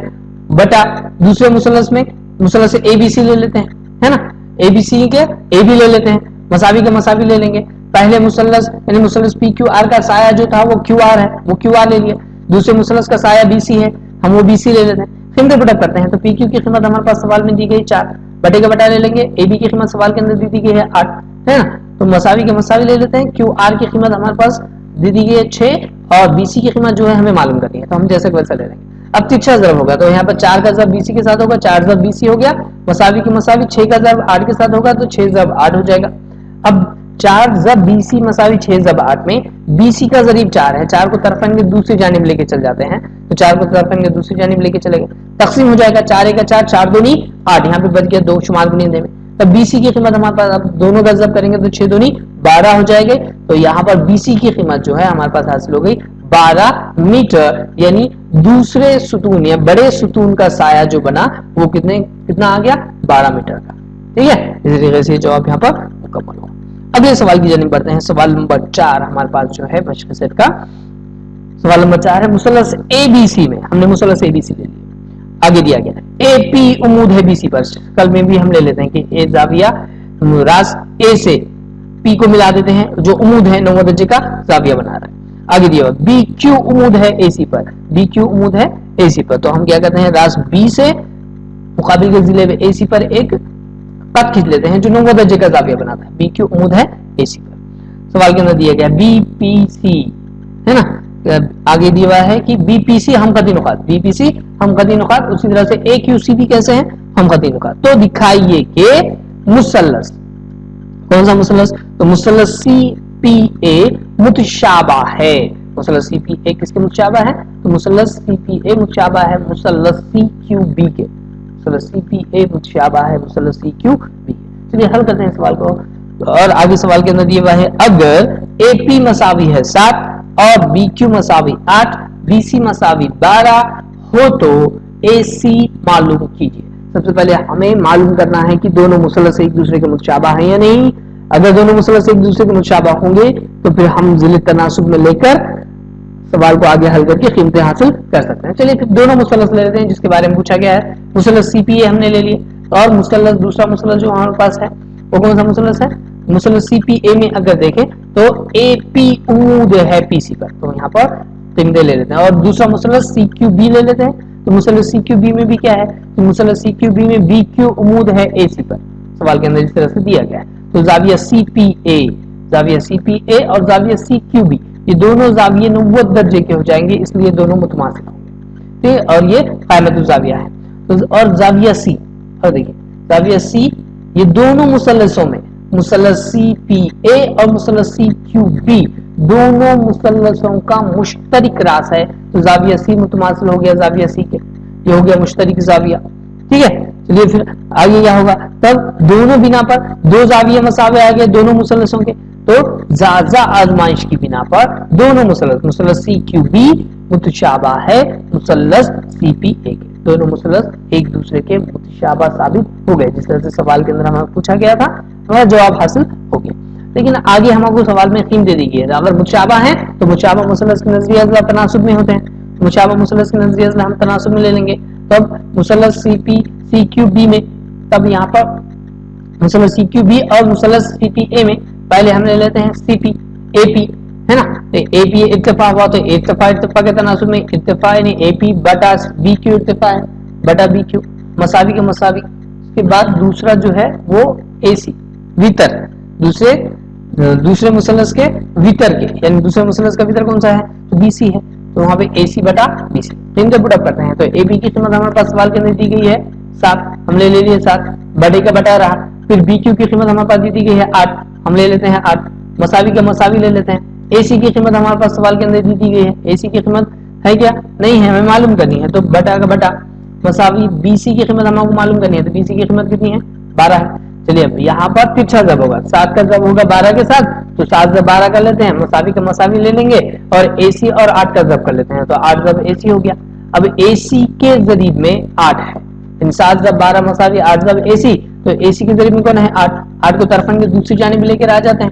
बटा दूसरे मुसल्लस में मुसल्लस ए बी सी ले लेते हैं, है ना, ए बी सी के ए बी ले लेते हैं, मसावी के मसावी ले लेंगे। पहले मुसल्लस यानी मुसल्लस पी क्यू आर का साया जो था वो क्यू आर है, वो क्यू आर ले लिया, दूसरे मुसल्लस का साया बी सी है, हम वो बी सी ले लेते हैं। कीमतें बटा करते हैं, तो पी क्यू की कीमत हमारे पास सवाल में दी गई 4, बटे का बटा ले लेंगे, ए बी की कीमत सवाल के अंदर दी गई है 8, है ना, तो मसावी के मसावी ले लेते हैं। क्यू आर की कीमत हमारे पास दी गई है 6 और बी सी की कीमत जो है हमें मालूम करनी है, तो हम जैसे वैसा ले लेंगे। अब तिरछा ज़रब होगा तो यहाँ पर 4 का ज़रब BC के साथ होगा, 4 ज़रब BC हो गया, मसावी की मसावी 6 का ज़रब 8 के साथ होगा तो 6 ज़रब 8 हो जाएगा। अब 4 ज़रब BC मसावी 6 ज़रब 8 में BC का ज़रीब 4 है, 4 को तरफन के दूसरी जानिब लेके चल जाते हैं, तो 4 को तरफन के दूसरी जानिब लेके चलेंगे, तकसीम हो जाएगा 4 1 4, 4 2 8, यहाँ पे बच गया 2 शुमार गुनीदे में। तब BC की कीमत हमारे पास अब दोनों का ज़रब करेंगे तो 6 2 12 हो जाएंगे, तो यहाँ पर BC की कीमत जो है हमारे पास हासिल हो गई 12 मीटर, यानी दूसरे सुतून या बड़े सुतून का साया जो बना वो कितना आ गया 12 मीटर का। ठीक है, इसी तरीके से जवाब यहाँ पर मुकम्मल हो। अगले सवाल की जानिब बढ़ते हैं। सवाल नंबर 4 हमारे पास जो है मशक़ सेट का सवाल नंबर 4 है, मुसल्लस ABC में हमने मुसल्लस ABC ले लिया, आगे दिया गया AP उम्मीद है BC पर, कल में भी हम ले लेते हैं कि ए जाविया रास A से P को मिला देते हैं, जो उम्मीद है 90 दर्जे का जाविया बना रहा है। आगे दिया BQ उम्मीद है AC पर, BQ उम्मीद है AC पर, तो हम क्या करते हैं रास B से मुकाबिल के जिले में AC पर एक कट खींच लेते हैं जो 90 दर्जे का जाविया बनाता है। BQ उम्मीद है AC पर। सवाल के अंदर दिया गया BPC है ना, आगे दिया हुआ है कि BPC हम कदी नुकात, BPC हम कदी नुकात, उसी तरह से AQC भी कैसे हैं हम कदी नुकात। तो दिखाइए कि मुसल्लस कौन सा मुसल्लस, तो मुसल्लस CPA मुतशाबा है, मुसल्लस CPA किसके मुतशाबा है, तो मुसल्लस CPA मुतशाबा है मुसल्लस CQB के, मुसल्लस CPA मुतशाबा है मुसल्लस CQB। चलिए हल करते हैं सवाल को, और आगे सवाल के अंदर दिया हुआ है अगर AP मसावी है 7 और BQ मसावी 8, BC मसावी 12 हो तो AC मालूम कीजिए। सबसे पहले हमें मालूम करना है कि दोनों मुसल्लस एक दूसरे के मुतशाबा हैं या नहीं। अगर दोनों मुसलस एक दूसरे के मुशाबा होंगे तो फिर हम जिले तनासुब में लेकर सवाल को आगे हल करके कीमतें हासिल कर सकते हैं। चलिए फिर दोनों मुसलस ले लेते हैं जिसके बारे में पूछा गया है। मुसलस CPA हमने ले लिए, और मुसलस दूसरा मुसलस जो हमारे पास है वो कौन सा मुसलस है? मुसलस CPA में अगर देखें तो AP उमूद है PC पर, तो यहाँ पर कीमतें ले लेते हैं। और दूसरा मुसलस CQB ले लेते हैं, तो मुसलस CQB में भी क्या है? तो मुसलस CQB में BQ उमूद है AC पर, सवाल के अंदर इस तरह से दिया गया है। तो जाविया CPA और जाविया CQB ये दोनों जाविये 90 दर्जे के हो जाएंगे, इसलिए दोनों मुतमासिल होंगे, ठीक है। और ये कायमतुल जाविया है। तो और जाविया C, और देखिए जाविया C ये दोनों मुसल्लसों में, मुसल्लस CPA और मुसल्लस CQB दोनों मुसल्लसों का मुश्तरक रास है, तो जाविया C मुतमासिल हो गया जाविया C के, ये हो गया मुश्तरक जाविया, ठीक है। चलिए फिर आगे क्या होगा? तब दोनों बिना पर दो जाविये मसावे आ गए दोनों मुसल्लसों के, तो जाजा आजमाइश की बिना पर दोनों मुसल्लस CQB मुतशाबा है मुसल्लस CPA के, दोनों मुसल्लस एक दूसरे के मुतशाबा साबित हो गए। जिस तरह से सवाल के अंदर हमें पूछा गया था, हमारा जवाब हासिल हो गया। लेकिन आगे हमको सवाल में कीमत दे दी गई है, अगर मुतशाबा है तो मुतशाबा मुसल्लस के नजरिए अज़ला तनासुब में होते हैं, मुतशाबा मुसल्लस के नजरिए अज़ला हम तनासुब में ले लेंगे। तब मुसल्लस CQB में, तब यहाँ पर मुसल्लस CQB और मुसल्लस CPA में पहले हम ले लेते हैं AP, है ना। तो AP इत्तेफा हुआ तो इत्तेफा के तनासुब में इत्तेफा यानी AP बटा BQ इत्तेफा है बटा BQ मसावी के मसावी। उसके बाद दूसरा जो है वो AC वितर, दूसरे मुसल्लस के वितर के, यानी दूसरे मुसल्लस का वितर कौन सा है? तो BC है, तो वहां पे AC बटा BC इनके पुट अप करते हैं। तो AB की कीमत हमारे पास सवाल के अंदर दी गई है 7, हम ले लिए 7, बड़े का बटा रहा। फिर BQ की कीमत हमारे पास दी गई है 8, हम ले लेते हैं 8, मसावी का मसावी ले लेते हैं। AC की कीमत हमारे पास सवाल के अंदर दी गई है, AC की कीमत है क्या? नहीं है, हमें मालूम करनी है, तो बटा का बटा मसावी BC की कीमत हमको मालूम करनी है, तो BC की कीमत कितनी है? 12 है। चलिए अब यहाँ पर तिरछा जब होगा, 7 का जब होगा 12 के साथ, तो 7 जब 12 कर लेते हैं, मसावी का मसावी ले लेंगे और AC और 8 का जब कर लेते हैं, तो 8 जब AC हो गया। अब AC के जरीब में 8 है, 7 जब 12 मसावी 8 जब AC, तो AC के जरिए में कौन है? 8 को तरफन की दूसरी जानिब लेकर आ जाते हैं,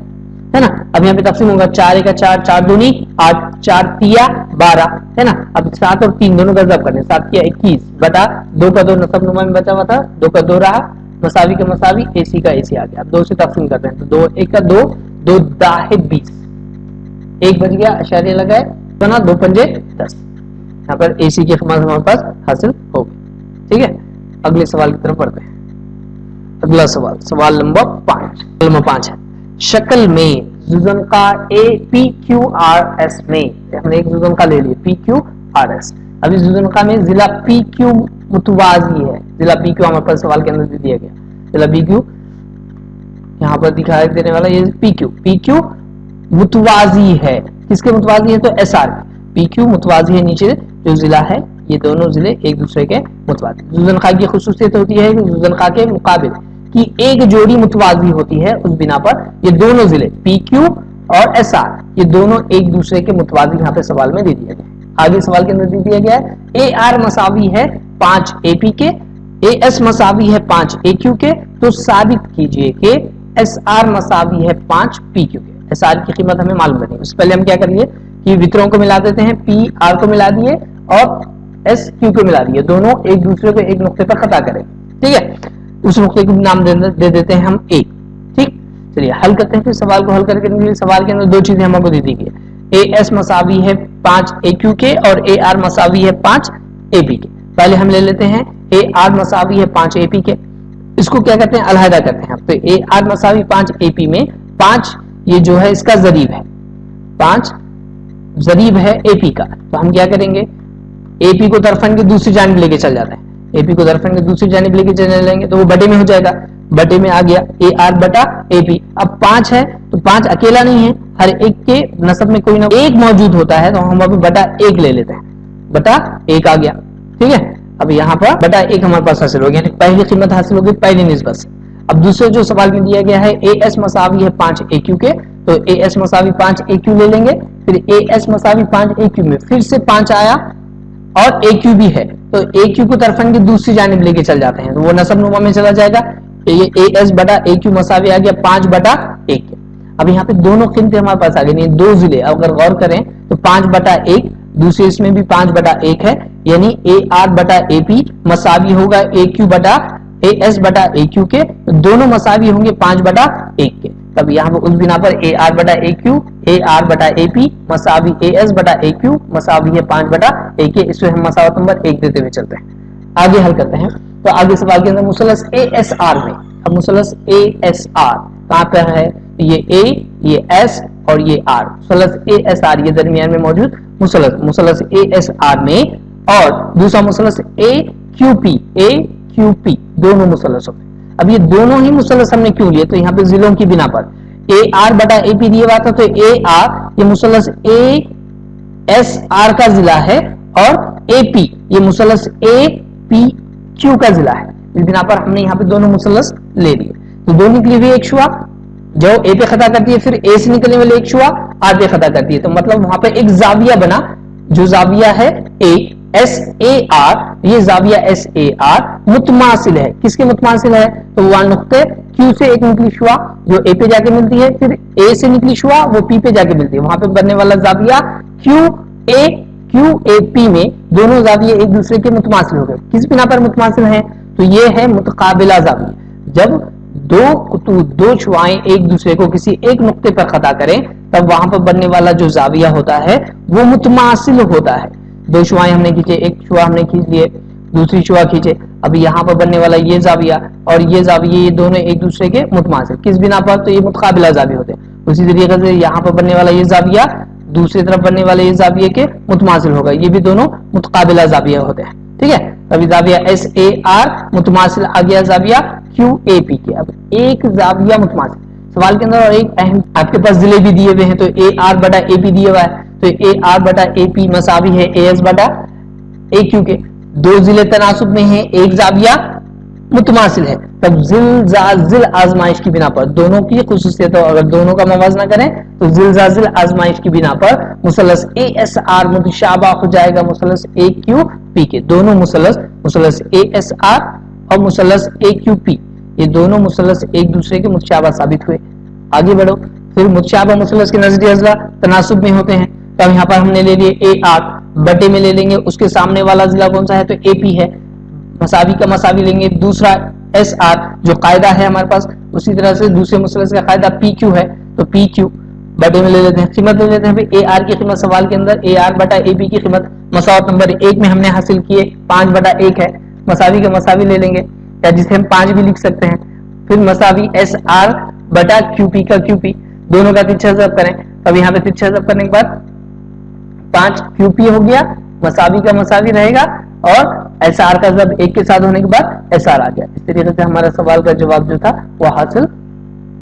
है ना। अब यहाँ पे तकसीम होगा 4 का 4, 4 दूनी 8, 4 तिया 12, है ना। अब 7 और 3 दोनों का जब करने, 7 किया 21 बटा 2 का 2 नसब नुमा में बचा हुआ था, 2 का 2 रहा, मसावी का मसावी, AC का AC आ गया। अब 2 से तकसीम करते हैं, तो 2 1 का 2, 2 दाहे 20, 1 बच गया, अशारिया लगाए, बना 2 पंजे 10। यहाँ पर AC की कीमत हमारे पास हासिल हो गई, ठीक है। अगले सवाल की तरफ बढ़ते हैं। अगला सवाल नंबर 5 है, शक्ल में जुज़न का PQRS में, हमने एक जुज़न का ले लिया PQRS। अभी जुज़न का में जिला PQ मुतवाजी है, जिला PQ हमारे पास सवाल के अंदर दे दिया गया, जिला PQ यहाँ पर दिखाई देने वाला ये PQ मुतवाजी है, किसके मुतवाजी है? तो SR PQ मुतवाजी है, नीचे जो जिला है ये दोनों जिले एक दूसरे के मुतवाजी। जुज़न खा की खुसूसियत होती है कि जुज़न खा के मुकाबिल की एक जोड़ी मुतवाजी होती है, उस बिना पर ये दोनों जिले PQ और SR ये दोनों एक दूसरे के मुतवाजी यहाँ पे सवाल में दे दिया गया। आगे सवाल के अंदर दे दिया गया है AR मसावी है 5 AP के, AS मसावी है 5 AQ के, तो साबित कीजिए कि SR मसावी है 5 PQ के। SR की कीमत हमें मालूम करनी है, उससे पहले हम क्या करिए कि वितरों को मिला देते हैं, PR को मिला दिए और SQ को मिला दिए, दोनों एक दूसरे को एक नुक्ते पर खता करें, ठीक है। उस नुक्ते को नाम दे देते हैं हम A, ठीक। चलिए हल करते हैं फिर सवाल को हल करके। सवाल के अंदर 2 चीजें हमको दे दी गई, AS मसावी है 5 AQ के और AR मसावी है 5 AP के। पहले हम ले लेते हैं AR मसावी है 5 AP के, इसको क्या करते हैं? अलहदा करते हैं। तो AR मसावी 5 AP में 5 ये जो है इसका जरीब है, 5 जरीब है AP का, तो हम क्या करेंगे? AP को तरफन की दूसरी जानिब लेके चल जाते हैं, AP को तरफन की दूसरी जानिब लेके चले लेंगे तो वो बटे में हो जाएगा, बटे में आ गया AR बटा AP। अब 5 है तो 5 अकेला नहीं है, हर एक के नसब में कोई ना एक मौजूद होता है, तो हम अभी बटा 1 ले लेते हैं, बटा 1 आ गया, ठीक है। अब यहाँ पर बटा 1 हमारे पास हासिल हो गया, पहली कीमत हासिल हो गई पहली निस्बत से। अब दूसरे जो सवाल में दिया गया है AS मसावी है 5 AQ के, तो AS मसावी 5 AQ ले लेंगे, फिर AS मसावी 5 AQ में फिर से 5 आया और AQ भी है, तो AQ को तरफन की दूसरी जानिब लेके चल जाते हैं, तो वो नसब नुमा में चला जाएगा, ये ए एस बटा ए क्यू मसावी आ गया 5/1 के। अब यहाँ पे दोनों कीमतें हमारे पास आ गई, दो जिले अगर गौर करें तो 5/1, दूसरे इसमें भी 5/1 है, यानी ए आर बटा ए पी मसावी होगा ए क्यू बटा ए एस बटा ए क्यू के, तो दोनों मसावी होंगे 5/1 के। तब यहाँ पर उस बिना पर ए आर बटा ए क्यू, ए आर बटा ए पी मसावी ए एस बटा ए क्यू मसावी है 5/1 के। इसमें हम मसावत नंबर 1 देते हुए चलते हैं, आगे हल करते हैं। तो आगे सवाल के अंदर मुसलस ए एस आर में, अब मुसलस ए एस आर कहां पर है, ये ए, ये एस और ये आर, मुसलस ए एस आर ये दरमियान में मौजूद मुसलस ए एस आर में, और दूसरा मुसलस ए क्यू पी दोनों मुसलस हो। अब ये दोनों ही मुसलस हमने क्यों लिए, तो यहाँ पे जिलों की बिना पर ए आर बटा ए पी दिया हुआ था, तो ए आर ये मुसलस ए एस आर का जिला है, और ए पी ये मुसलस ए पी क्यू का जिला है। इस बिना पर हमने यहाँ पे दोनों मुसलस ले लिए। तो दो निकली हुई एक शुआ जो ए पे खता करती है, फिर ए से निकलने वाली एक शुआ आर पे खता करती है, तो मतलब वहां पे एक जाविया बना, जो जाविया है ए एस ए आर, ये जाविया एस ए आर मुतमासिल है, किसके मुतमासिल है, तो वह नुक्ते क्यू से एक निकली शुआ जो ए पे जाके मिलती है, फिर ए से निकली शुआ वो पी पे जाके मिलती है, वहां पे बनने वाला जाविया क्यू ए पी में दोनों जाविये एक दूसरे के मुतमासिल हो गए। किस बिना पर मुतमासिल हैं, तो ये है मुतकाबिला जाविया। जब दो शुआएं एक दूसरे को किसी एक नुक्ते पर खता करें, तब वहां पर बनने वाला जो जाविया होता है वो मुतमासिल होता है। दो शुआएं हमने खींचे, एक शुआ हमने खींच लिए, दूसरी शुआ खींचे, अब यहाँ पर बनने वाला ये जाविया और ये जाविया ये दोनों एक दूसरे के मुतमासिल, किस बिना पर, तो ये मुतकाबिला जाविया होते हैं। उसी तरीके से यहाँ पर बनने वाला ये जाविया दूसरी तरफ बनने वाले ये जाविये के मुतमासिल होगा, ये भी दोनों मुतकाबिला जाविया होते हैं। ठीक है, अभी जाविया एस ए आर मुतमासिल आ गया जाविया क्यू ए पी के। अब एक जाविया मुतमासिल, सवाल के अंदर और एक अहम आपके पास जिले भी दिए हुए हैं, तो ए आर बटा ए पी दिया हुआ है, तो ए आर बटा ए पी मसावी है ए एस बटा ए क्यू के, दो जिले तनासुब में हैं, एक जाविया मुतमासिल है, तब जिल आजमाइश की बिना पर दोनों की खुसूसियत, अगर दोनों का मवाजना करें तो जिल आजमाइश की बिना पर मुसलस ए एस आर मुतशाबा हो जाएगा मुसलस ए क्यू पी के। दोनों मुसलस ए एस आर और मुसलस ए क्यू पी ये दोनों मुसलस एक दूसरे के मुतशाबा साबित हुए। आगे बढ़ो, फिर मुतशाबा मुसलस के नजरिए अज़ला तनासुब में होते हैं, तब यहाँ पर हमने ले लिए ए आर, बटे में ले लेंगे उसके सामने वाला जिला कौन सा है, तो ए पी है, मसावी का मसावी लेंगे, दूसरा एस आर जो कायदा है हमारे पास, उसी तरह से दूसरे मुसलस का कायदा पी क्यू है, तो पी क्यू बटे में ले लेते हैं, कीमत ले लेते हैं। ए आर की कीमत सवाल के अंदर ए आर बटा ए पी की कीमत मसावत नंबर 1 में हमने हासिल किए 5/1 है, मसावी का मसावी ले लेंगे या जिसे हम 5 भी लिख सकते हैं, फिर मसावी एस आर बटा क्यू पी का क्यू पी, दोनों का तिरछा ज़ब्त करें। अब यहाँ पे तिरछा ज़ब्त करने के बाद 5 क्यू पी हो गया, मसावी का मसावी रहेगा और एस आर का जब एक के साथ होने के बाद एस आर आ गया। इस तरीके से हमारा सवाल का जवाब जो था वो हासिल।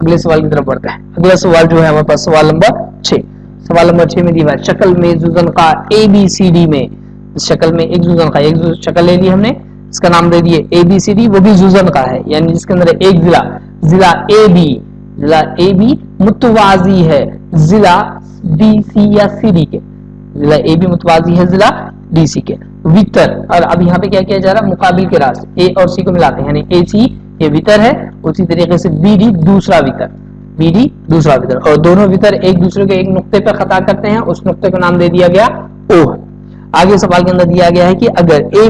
अगले सवाल की तरफ बढ़ते हैं। अगला सवाल जो है हमारे पास सवाल नंबर 6, सवाल नंबर 6 में दिया है शक्ल में जुज़न का ए बी सी डी में, इस शक्ल में एक जुज़न का एक शक्ल ले ली हमने, इसका नाम दे दिए ए बी सी डी, वो भी जुज़न का है, यानी जिसके अंदर एक जिला ए बी मुतवाजी है जिला डी सी या सी डी के, जिला ए बी मुतवाजी है जिला डी सी के। वितर, और अब यहाँ पे क्या किया जा रहा है, मुकाबिल के रास्ते ए और सी को मिलाते हैं, यानी ए सी ये वितर है, उसी तरीके से बी डी दूसरा वितर, और दोनों वितर एक दूसरे के एक नुक्ते पर खता करते हैं, उस नुक्ते का नाम दे दिया गया ओ। आगे सवाल के अंदर दिया गया है कि अगर ए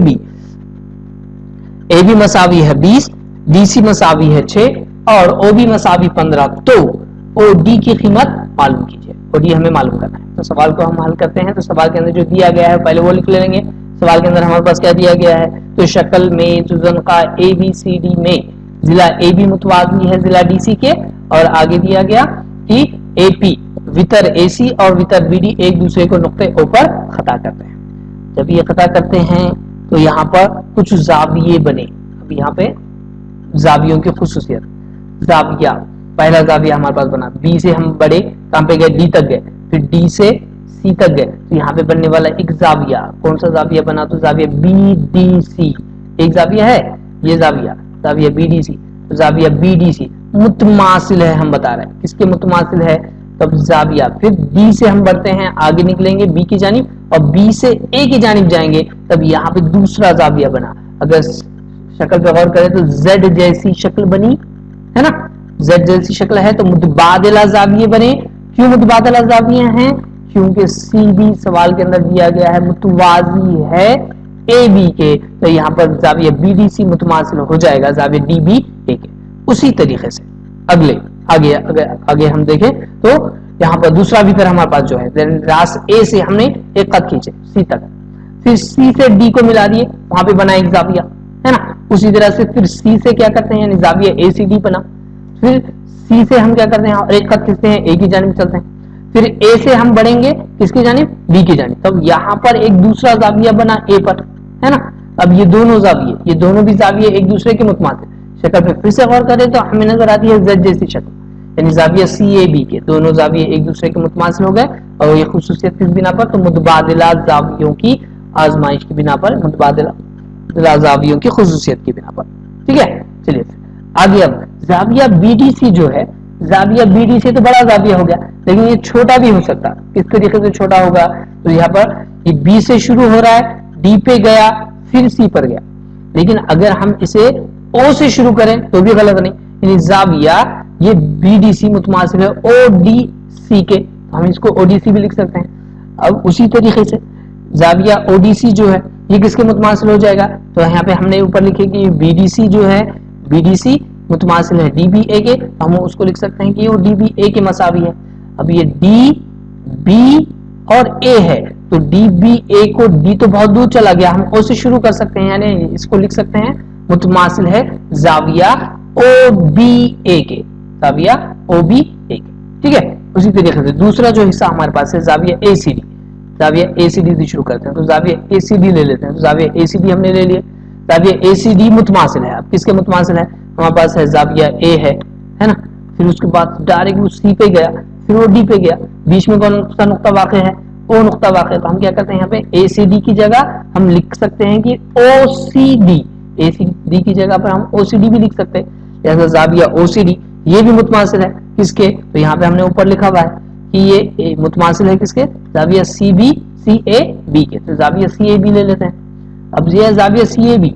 बी मसावी है 20, डी सी मसावी है 6 और ओ बी मसावी 15, तो ओ डी की कीमत मालूम कीजिए। ओ डी हमें मालूम करना है, तो सवाल को हम हल करते हैं। तो सवाल के अंदर जो दिया गया है पहले वो लिख लेंगे। सवाल के अंदर हमारे पास क्या दिया गया है, तो शक्ल में जुज़न का ए बी सी डी में जिला ए बी मुतवाज़ी है जिला डी सी के, और आगे दिया गया कि ए पी वितर ए सी और वितर बी डी एक दूसरे को नुक्ते ओ पर खता करते हैं। जब ये खता करते हैं तो यहाँ पर कुछ जाविये बने। अब यहाँ पे जावियों की खुसूसियत, जाविया पहला जाविया हमारे पास बना, बी से हम बड़े कहां पे गए, डी तक गए, फिर डी से सी तक गए, तो यहाँ पे बनने वाला एक जाविया, कौन सा जाविया बना, तो जाविया बी डी सी, एक जाविया है ये जाविया बी डी सी, तो जाविया बी डी सी मुतमासिल है, हम बता रहे हैं किसके मुतमासिल है, तब जाविया, फिर डी से हम बढ़ते हैं आगे निकलेंगे बी की जानिब और बी से ए की जानिब जाएंगे, तब यहाँ पे दूसरा जाविया बना। अगर शक्ल पे गौर करें तो Z जैसी शक्ल बनी है ना, Z जैसी शक्ल है तो मुतबादिला जाविये बने। क्यों मुतबादिला जाविये हैं? क्योंकि सीबी सवाल के अंदर दिया गया है मुतवाजी है ए बी के, तो यहाँ पर जाविया BDC मुतमासिल हो जाएगा जाविया DB ए के। उसी तरीके से आगे हम देखें तो यहाँ पर दूसरा भी फिर हमारे पास जो है रास ए से हमने एक खत खींचे सी तक, फिर सी से डी को मिला दिए, वहां पे बना एक जाविया है ना। उसी तरह से फिर सी से क्या करते हैं, जाविया ACD बना। फिर सी से हम क्या करते हैं, एक खत खींचते हैं, ए की जानिब चलते हैं। फिर ए से हम बढ़ेंगे किसकी जानिब, बी की जानिब। तब यहाँ पर एक दूसरा जाविया बना ए पर, है ना। अब ये दोनों जाविये, ये दोनों भी जाविये एक दूसरे के मुतमासिल। शक्ल पे फिर से गौर करें तो हमें नजर आती है Z जैसी शक्ल, यानी जाविया CAB के दोनों जाविये एक दूसरे के मुतमासिल हो गए। और ये खुसूसियत किस बिना पर, तो मुतबादिला जावियों की आजमाइश की बिना पर, मुतबादिला जावियों की खुसूसियत की बिना पर। ठीक है, चलिए आगे। अब जाविया BDC जो है, जाविया BDC तो बड़ा जाविया हो गया, लेकिन ये छोटा भी हो सकता है। किस तरीके से छोटा होगा, तो यहाँ पर ये B से शुरू हो रहा है, D पे गया, फिर C पर गया। लेकिन अगर हम इसे O से शुरू करें तो भी गलत नहीं, यानी जाविया ये BDC मुतमासिल है ODC के, तो हम इसको ODC भी लिख सकते हैं। अब उसी तरीके से जाविया ODC जो है ये किसके मुतमासिल हो जाएगा, तो यहाँ पे हमने ऊपर लिखे कि BDC जो है, BDC मुतमासिल है DBA के, तो हम उसको लिख सकते हैं कि वो DBA के मसावी है। अब ये DB और A है, तो DBA को, D तो बहुत दूर चला गया, हम O से शुरू कर सकते हैं, यानी इसको लिख सकते हैं मुतमासिल है जाविया OBA के, जाविया OBA के। ठीक है, उसी तरीके से दूसरा जो हिस्सा हमारे पास है जाविया ACD, जाविया ACD से शुरू करते हैं, तो जाविया ACD ले लेते हैं। तो जाविया ACD हमने ले लिया, जाविया ACD मुतमासिल है। अब किसके मुतमासिल है, हमारे पास है जाविया A है ना। फिर उसके बाद डायरेक्ट वो C पे गया, फिर वो D पे गया, बीच में कौन सा नुक्ता वाक़ है, O नुक्ता वाक़ है। तो हम क्या करते हैं, यहाँ पे ACD की जगह हम लिख सकते हैं कि OCD, ACD की जगह पर हम OCD भी लिख सकते हैं। जैसे जाविया OCD ये भी मुतमासिल है किसके, तो यहाँ पे हमने ऊपर लिखा हुआ है कि ये मुतमासिल है किसके, जाविया CAB के, तो जाविया CAB ले लेते हैं। अब ये है जाविया CAB,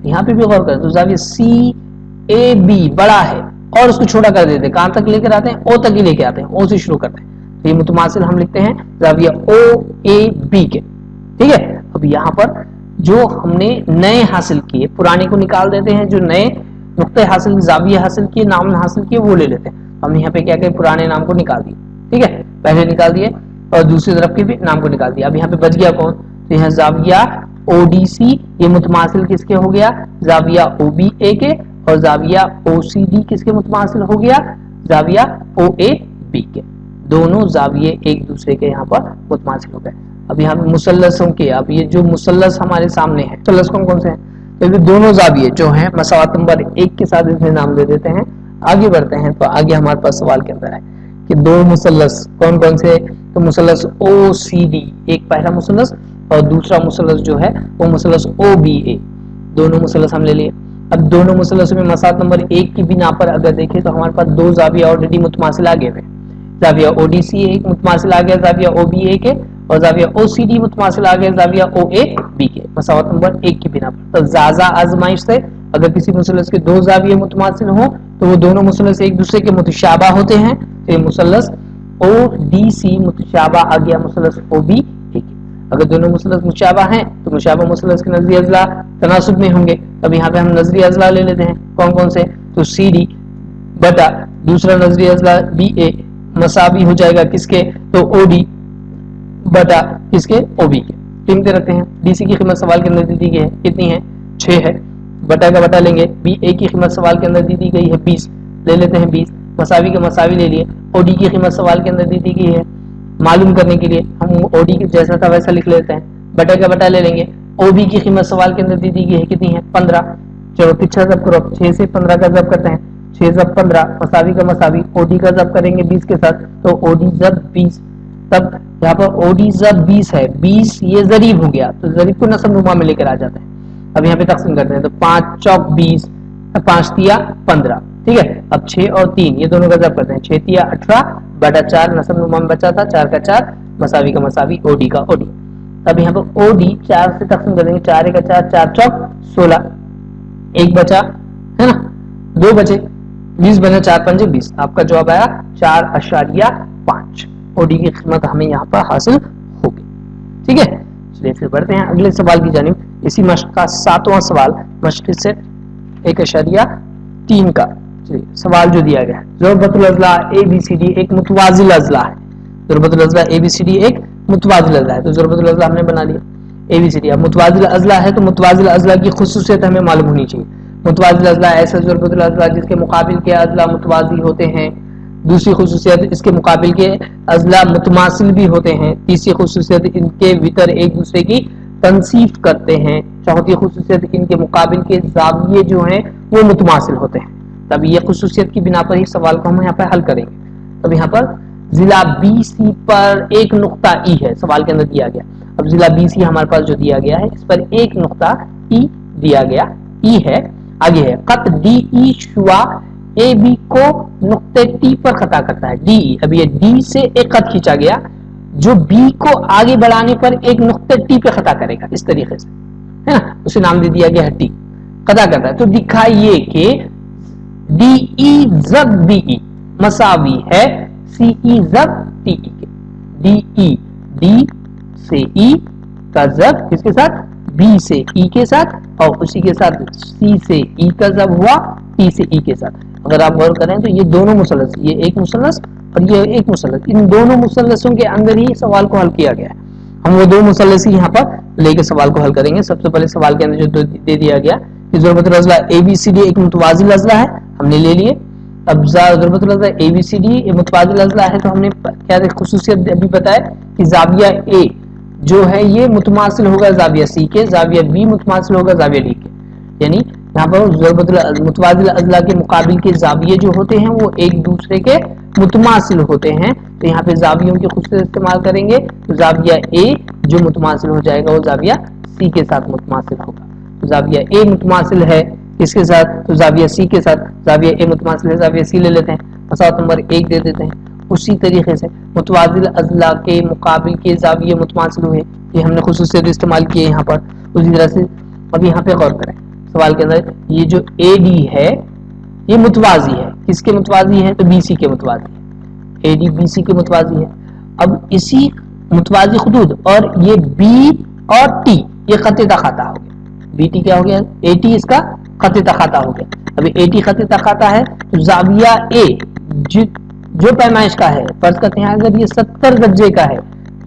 यहाँ पे भी गौर करें तो जाविया CAB बड़ा है और उसको छोटा कर देते हैं, कहां तक लेकर आते हैं, O तक ही लेके आते हैं, O से शुरू करते हैं। तो ये मुतमासिल हम लिखते हैं जाविया OAB के। ठीक है, अब यहाँ पर जो हमने नए हासिल किए, पुराने को निकाल देते हैं, जो नए नुक्ते हासिल, जाविया हासिल किए, नाम हासिल किए, वो ले लेते हैं। हमने यहाँ पे क्या किया, पुराने नाम को निकाल दिए। ठीक है, पहले निकाल दिए और दूसरी तरफ के भी नाम को निकाल दिया। अब यहाँ पे बच गया कौन, तो यहाँ जाविया ODC ये मुतमासिल किसके हो गया, जाविया OBA के, और जाविया OCD किसके मुतमासिल हो गया, जाविया OAB के। दोनों जाविये एक दूसरे के यहाँ पर मुतमासिल हो गए। अब यहाँ पे मुसल्लसों के, अब ये जो मुसल्लस हमारे सामने है, मुसल्लस कौन कौन से हैं, तो ये दोनों जाविये जो हैं मसावत नंबर 1 के साथ इसमें नाम दे देते हैं। आगे बढ़ते हैं तो आगे हमारे पास सवाल के अंदर है कि दो मुसल्लस कौन कौन से, तो मुसल्लस OCD एक पहला मुसल्लस और दूसरा मुसल्लस जो है वो मुसल्लस OBA, दोनों मुसल्लस हम ले लिए। अब दोनों मुसल्लसों में मसावत नंबर 1 की बिना पर अगर देखें तो हमारे पास दो जाविया ऑलरेडी मुतमासिल आ गए, जाविया ODC एक मुतमासिल आ गया जाविया OBA के, और जाविया OCD मुतमासिल आ गया जाविया OAB के, मसावत नंबर 1 की बिना पर। तो ज़ाज़ा आजमाइश से अगर किसी मुसल्लस के दो जाविये मुतमासिल हो तो वो दोनों मुसल्लस एक दूसरे के मुतशाबा होते हैं, तो ये मुसल्लस ODC मुतशाबा आ गया मुसल्लस OBA के। अगर दोनों मुसल्लस मुशाबा हैं तो मुशाबा मुसल्लस के नजरी अजला तनासुब में होंगे। अब यहाँ पे हम नजरी अजला ले लेते हैं, कौन कौन से, तो CD बटा दूसरा नजरी अजला BA मसावी हो जाएगा किसके, तो OD बटा किसके, OB के। कीमतें रखते हैं, DC की कीमत सवाल के अंदर दी गई है, कितनी है, 6 है, बटा का बटा लेंगे, BA की कीमत सवाल के अंदर दी गई है 20, ले लेते हैं 20, मसावी का मसावी ले लिए। OD की कीमत सवाल के अंदर दी गई है, मालूम करने के लिए हम OD जैसा था वैसा लिख लेते हैं, बटा का बटा ले लेंगे। OB की कीमत सवाल के अंदर दी गई है कितनी है, 15, चलो पीछा जब करो, 6 से 15 का जब करते हैं, 6 जब 15, मसावी का मसावी, OD का जब करेंगे 20 के साथ, तो OD जब 20, तब यहाँ पर OD जब 20 है, 20 ये जरीब हो गया, तो जरीब को नस्ब नुमा में लेकर आ जाते हैं। अब यहाँ पे तकसीम करते हैं, तो 5 चौक 20, 5 तिया 15, ठीक है। अब 6 और 3 ये दोनों का जब करते हैं, 6 तिया 18 बटा 4 नस्ब नुमा में बचा था, 4 का 4, मसावी का मसावी, OD का OD। अब यहाँ पर OD 4 से तकसीम कर देंगे, 4 का 4, 4 चौक 16, 1 बचा, है ना, 2 बचे, 20 बने, 4 पंजे 20, आपका जवाब आया 4.5। ओडी की कीमत हमें यहाँ पर हासिल होगी। ठीक है, चलिए फिर बढ़ते हैं अगले सवाल की जानिब। इसी मश्क का 7वां सवाल, मश्क से 1.3 का सवाल जो दिया गया है, ज़रबतुल अज़ला ABCD एक मुतवाज़िल अज़ला है। ज़रबतुल अज़ला ABCD एक मुतवाज़िल अज़ला है, तो ज़रबतुल अज़ला हमने बना लिया ABCD। अब मुतवाज़िल अज़ला है तो मुतवाज़िल अज़ला की खुसूसियत हमें मालूम होनी चाहिए। मुतवाज़िल अज़ला ऐसा ज़रबतुल अज़ला जिसके मुकाबिल के अज़ला मुतवाज़ी होते हैं। दूसरी खुसूसियत, इसके मुकाबिल के अज़ला मुतमासिल भी होते हैं। तीसरी खुसूसियत, इनके वितर एक दूसरे की तनसीफ करते हैं। चौथी खुसूसियत, इनके मुकाबिल के ज़ाविये जो हैं वो मुतमासिल होते हैं। तब ये खुसूसियत की बिना पर ही सवाल को हम यहाँ पर हल करेंगे। अब यहाँ पर जिला BC पर एक नुक्ता E है, सवाल के अंदर दिया गया। अब जिला BC हमारे पास जो दिया गया है, इस पर एक नुक्ता E दिया गया, E है। आगे है कत DE शुआ AB को नुक्ते T पर खता करता है, DE। अब ये D से एक खत खींचा गया जो B को आगे बढ़ाने पर एक नुक्ते T पे खता करेगा, इस तरीके से, है ना, उसे नाम दे दिया गया है T, खता करता है। तो दिखाइए कि DE ज़ब DE मसावी है CE ज़ब TE के। DE D से E का ज़ब किसके साथ, B से E के साथ, और उसी के साथ C से E का ज़ब हुआ T से E के साथ। अगर आप गौर करें तो ये दोनों मुसल्लस, ये एक मुसल्लस और ये एक मुसल्लस, इन दोनों मुसल्लसों के अंदर ही सवाल को हल किया गया है। हम वो दो मुसल्लस ही यहाँ पर लेके सवाल को हल करेंगे। सबसे पहले सवाल के अंदर जो दे दिया गया कि ज़रबतुल अज़ला ABCD एक मुतवाज़िल अज़ला है, हमने ले लिए। अब ज़रबतुल अज़ला ABCD एक मुतवाज़िल अज़ला है, तो हमने क्या खुसूसियत अभी बताया कि ज़ाविया A जो है ये मुतमासिल होगा ज़ाविया C के, ज़ाविया B मुतमासिल होगा ज़ाविया D के। यानी यहाँ पर ज़रबतुल मुतवाज़िल अज़ला के मुकाबिल के ज़ाविये जो होते हैं वो एक दूसरे के मुतमासिल होते हैं। तो यहाँ पे ज़ावियों की खुसूसियत इस्तेमाल करेंगे, तो ज़ाविया A जो मुतमासिल हो जाएगा वो ज़ाविया C के साथ मुतमासिल होगा। तो ज़ाविया A मुतमासिल है इसके साथ, तो ज़ाविया C के साथ, ज़ाविया A मुतमासिल है, ज़ाविया C ले लेते हैं, मसावत नंबर 1 दे देते हैं। उसी तरीके से मुतवाज़िल अज़ला के मुकाबिल के ज़ाविये मुतमासिल हुए, ये हमने खुसूसियत इस्तेमाल की है यहाँ पर। उसी तरह से अब यहाँ पे गौर करें सवाल के अंदर, ये जो AD है ये मुतवाज़ी है, किसके मुतवाज़ी है, तो BC के मुतवाज़ी है। AD BC के मुतवाज़ी है। अब इसी मुतवाज़ी खुदूद और ये B और T ये खत तखाता हो गया। BT क्या हो गया, AT इसका खत तखाता हो गया। अभी AT खत तखाता है तो ज़ाविया A जो पैमाइश का है, फर्ज करते हैं अगर ये 70 दर्जे का है,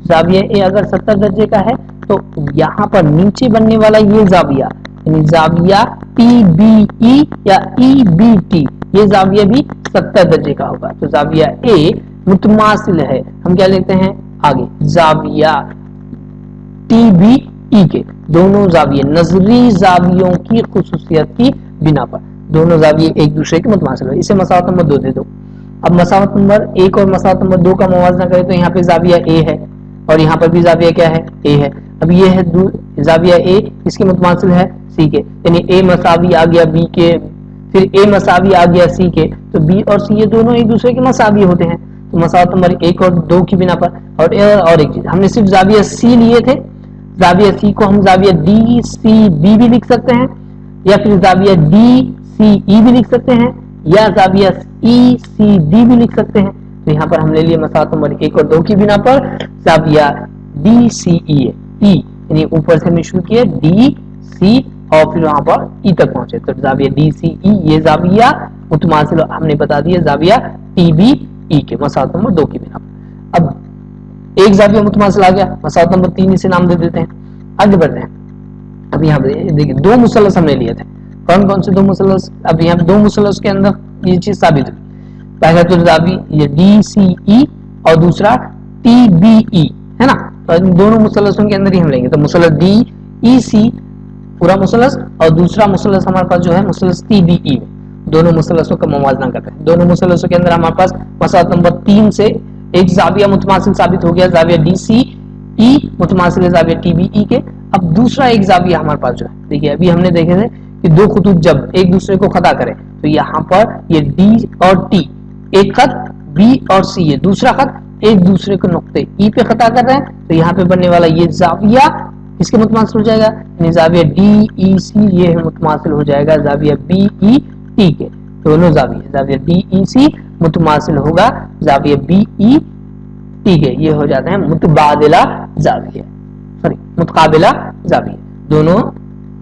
ज़ाविया A अगर 70 दर्जे का है तो यहाँ पर नीचे बनने वाला ये ज़ाविया यानी ज़ाविया PBE या EBT ये ज़ाविया भी 70 दर्जे का होगा। तो ज़ाविया A मुतमासिल है, हम क्या लेते हैं आगे, ज़ाविया TBE के। दोनों ज़ाविये नजरी ज़ावियों की खुसूसियत की बिना पर दोनों ज़ाविये एक दूसरे के मुतमासिल है। इसे मसावत नंबर 2 दे दो। अब मसावत नंबर 1 और मसावत नंबर 2 का मुवाजना करें तो यहाँ पे ज़ाविया A है और यहाँ पर भी ज़ाविया क्या है, A है। अब ये है ज़ाविया A, इसके मुतमासिल है C के, यानी A मसावी आ गया B के, फिर A मसावी आ गया C के, तो B और C ये दोनों एक दूसरे के मसावी होते हैं। तो मसावत नंबर 1 और 2 की बिना पर और एक चीज हमने सिर्फ ज़ाविया C लिए थे, ज़ाविया C को हम ज़ाविया DCB भी लिख सकते हैं, या फिर ज़ाविया DCE भी लिख सकते हैं, या ज़ाविया ECD भी लिख सकते हैं। तो यहाँ पर हम ले लिए मसावत नंबर 1 और 2 की बिना पर ज़ाविया DCE E यानी ऊपर से हमने शुरू किया DC और फिर वहां पर E तक पहुंचे, तो ज़ाविया DCE ये ज़ाविया मुतमासिल हमने बता दिया ज़ाविया TBE के मसावत नंबर 2 की बिना पर। अब एक ज़ाविया मुतमासिल आ गया, मसावत नंबर 3 इसे नाम दे देते हैं। आगे बढ़ते हैं। अब यहाँ पे देखिए दो मुसल्लस हमने लिए थे, कौन कौन से दो मुसल्लस, अब यहाँ पे दो मुसल्लस के अंदर ये चीज साबित हुई। पहला तो ज़ावी ये DCE और दूसरा TBE है ना, तो इन दोनों मुसल्लसों के अंदर ही हम लेंगे। तो मुसल्लस DEC पूरा मुसल्लस और दूसरा मुसल्लस हमारे पास जो है मुसल्लस TBE, दोनों मुसल्लसों का मुवाजना करते हैं। दोनों मुसल्लसों के अंदर हमारे पास मसावत नंबर 3 से एक ज़ाविया मुतमासिल साबित हो गया, ज़ाविया DCE मुतमासिल ज़ाविया TBE के। अब दूसरा एक ज़ाविया हमारे पास जो है, देखिए अभी हमने देखे थे कि दो खुतूत जब एक दूसरे को खता करें तो यहाँ पर ये D और T एक खत, B और C ये दूसरा खत एक दूसरे को नुक्ते E पे खता कर रहे हैं, तो यहाँ पे बनने वाला ये ज़ाविया کس کے متماثل ہو جائے گا؟ یعنی زاویہ ڈی ای سی یہ متماثل ہو جائے گا زاویہ بی ای ٹی کے. دونوں زاویہ ڈی ای سی متماثل ہوگا زاویہ بی ای ٹی کے. یہ ہو جاتے ہیں متبادلہ زاویہ، متقابلہ زاویہ. دونوں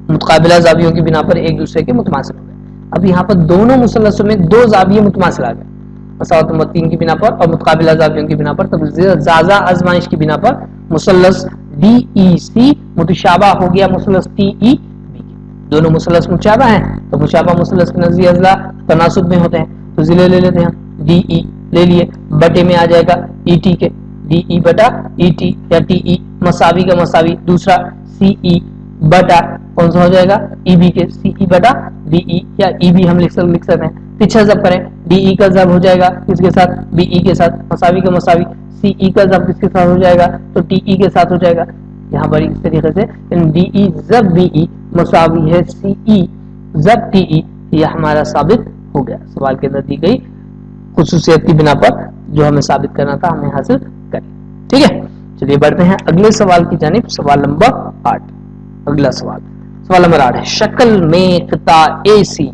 متقابلہ زاویوں کی بنا پر ایک دوسرے کے متماثل ہو گئے. اب یہاں پر دونوں مثلثوں میں دو زاویے متماثل آ گئے مساوات متین کی بنا پر اور متقابلہ زاویوں کی بنا پر. تب زازا آزمائش کی بنا پر مثلث ڈی ای سی متشابہ ہو گیا مثلث ٹی ای بی کے. دونوں مثلث مشابہ ہیں تو مشابہ مثلث کے نظریہ اضلاع تناسب میں ہوتے ہیں. تو ضلع لے لیتے ہیں، ڈی ای لے لیے، بٹے میں آ جائے گا ای ٹی کے، ڈی ای بٹا ای ٹی یا ٹی ای مساوی کا مساوی. دوسرا سی ای بٹا کون سا ہو جائے گا؟ ای بی کے، سی ای بٹا ڈی ای یا ای بی ہم لکھ سکتے ہیں. پیچھے ضرب کریں، ڈی ای کا ضرب ہو جائے گا کس کے ساتھ؟ بی ای کے ساتھ. مساوی کا مساوی، سی ای کا ضرب کس کے ساتھ ہو جائے گا؟ تو ٹی ای کے ساتھ ہو جائے گا. یہاں پر اس طریقے سے ڈی ای ضرب بی ای مساوی ہے سی ای ضرب ٹی ای. یہ ہمارا ثابت ہو گیا. سوال کے اندر دی گئی خصوصیت کی بنا پر جو ہمیں ثابت کرنا تھا ہمیں حاصل کریں. ٹھیک ہے، چلیے بڑھتے ہیں اگلے سوال کی جانب. سوال نمبر 8. اگلا سوال نمبر 8 ہے شکل میں خطہ اے سی،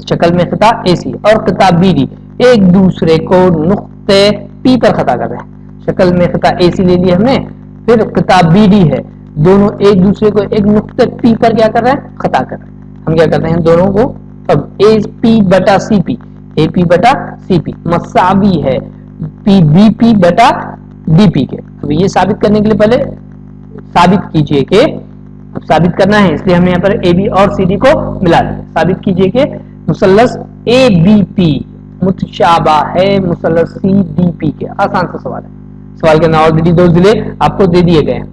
شکل میں خطہ اے سی اور خطہ بی ڈی ایک دوسرے کو نقطے پی پر خطا کر رہے ہیں. شکل میں خطہ اے سی لے لیا ہم نے، پھر خطہ بی ڈی ہے، دونوں ایک دوسرے کو ایک نقطے پی پر کیا کر رہے ہیں؟ خطا کر رہے ہیں. ہم کیا کرتے ہیں دونوں کو اب اے پی بٹا سی پی، اے پی بٹا سی پی مساوی ہے پی بی پی بٹا ڈی پی کے. اب یہ ثابت کرنے کے لیے پہلے ثابت کیجئے کہ اب ثابت کرنا ہے اس لیے ہم نے یہاں پر اے بی اور سی ڈی کو ملا دیا. ثابت کیجئے کہ مثلث اے بی پی متشابہ ہے مثلث سی ڈی پی کے. آسان سا سوال ہے. سوال کے اندر آلریڈی دو ضلع آپ کو دے دیے گئے ہیں.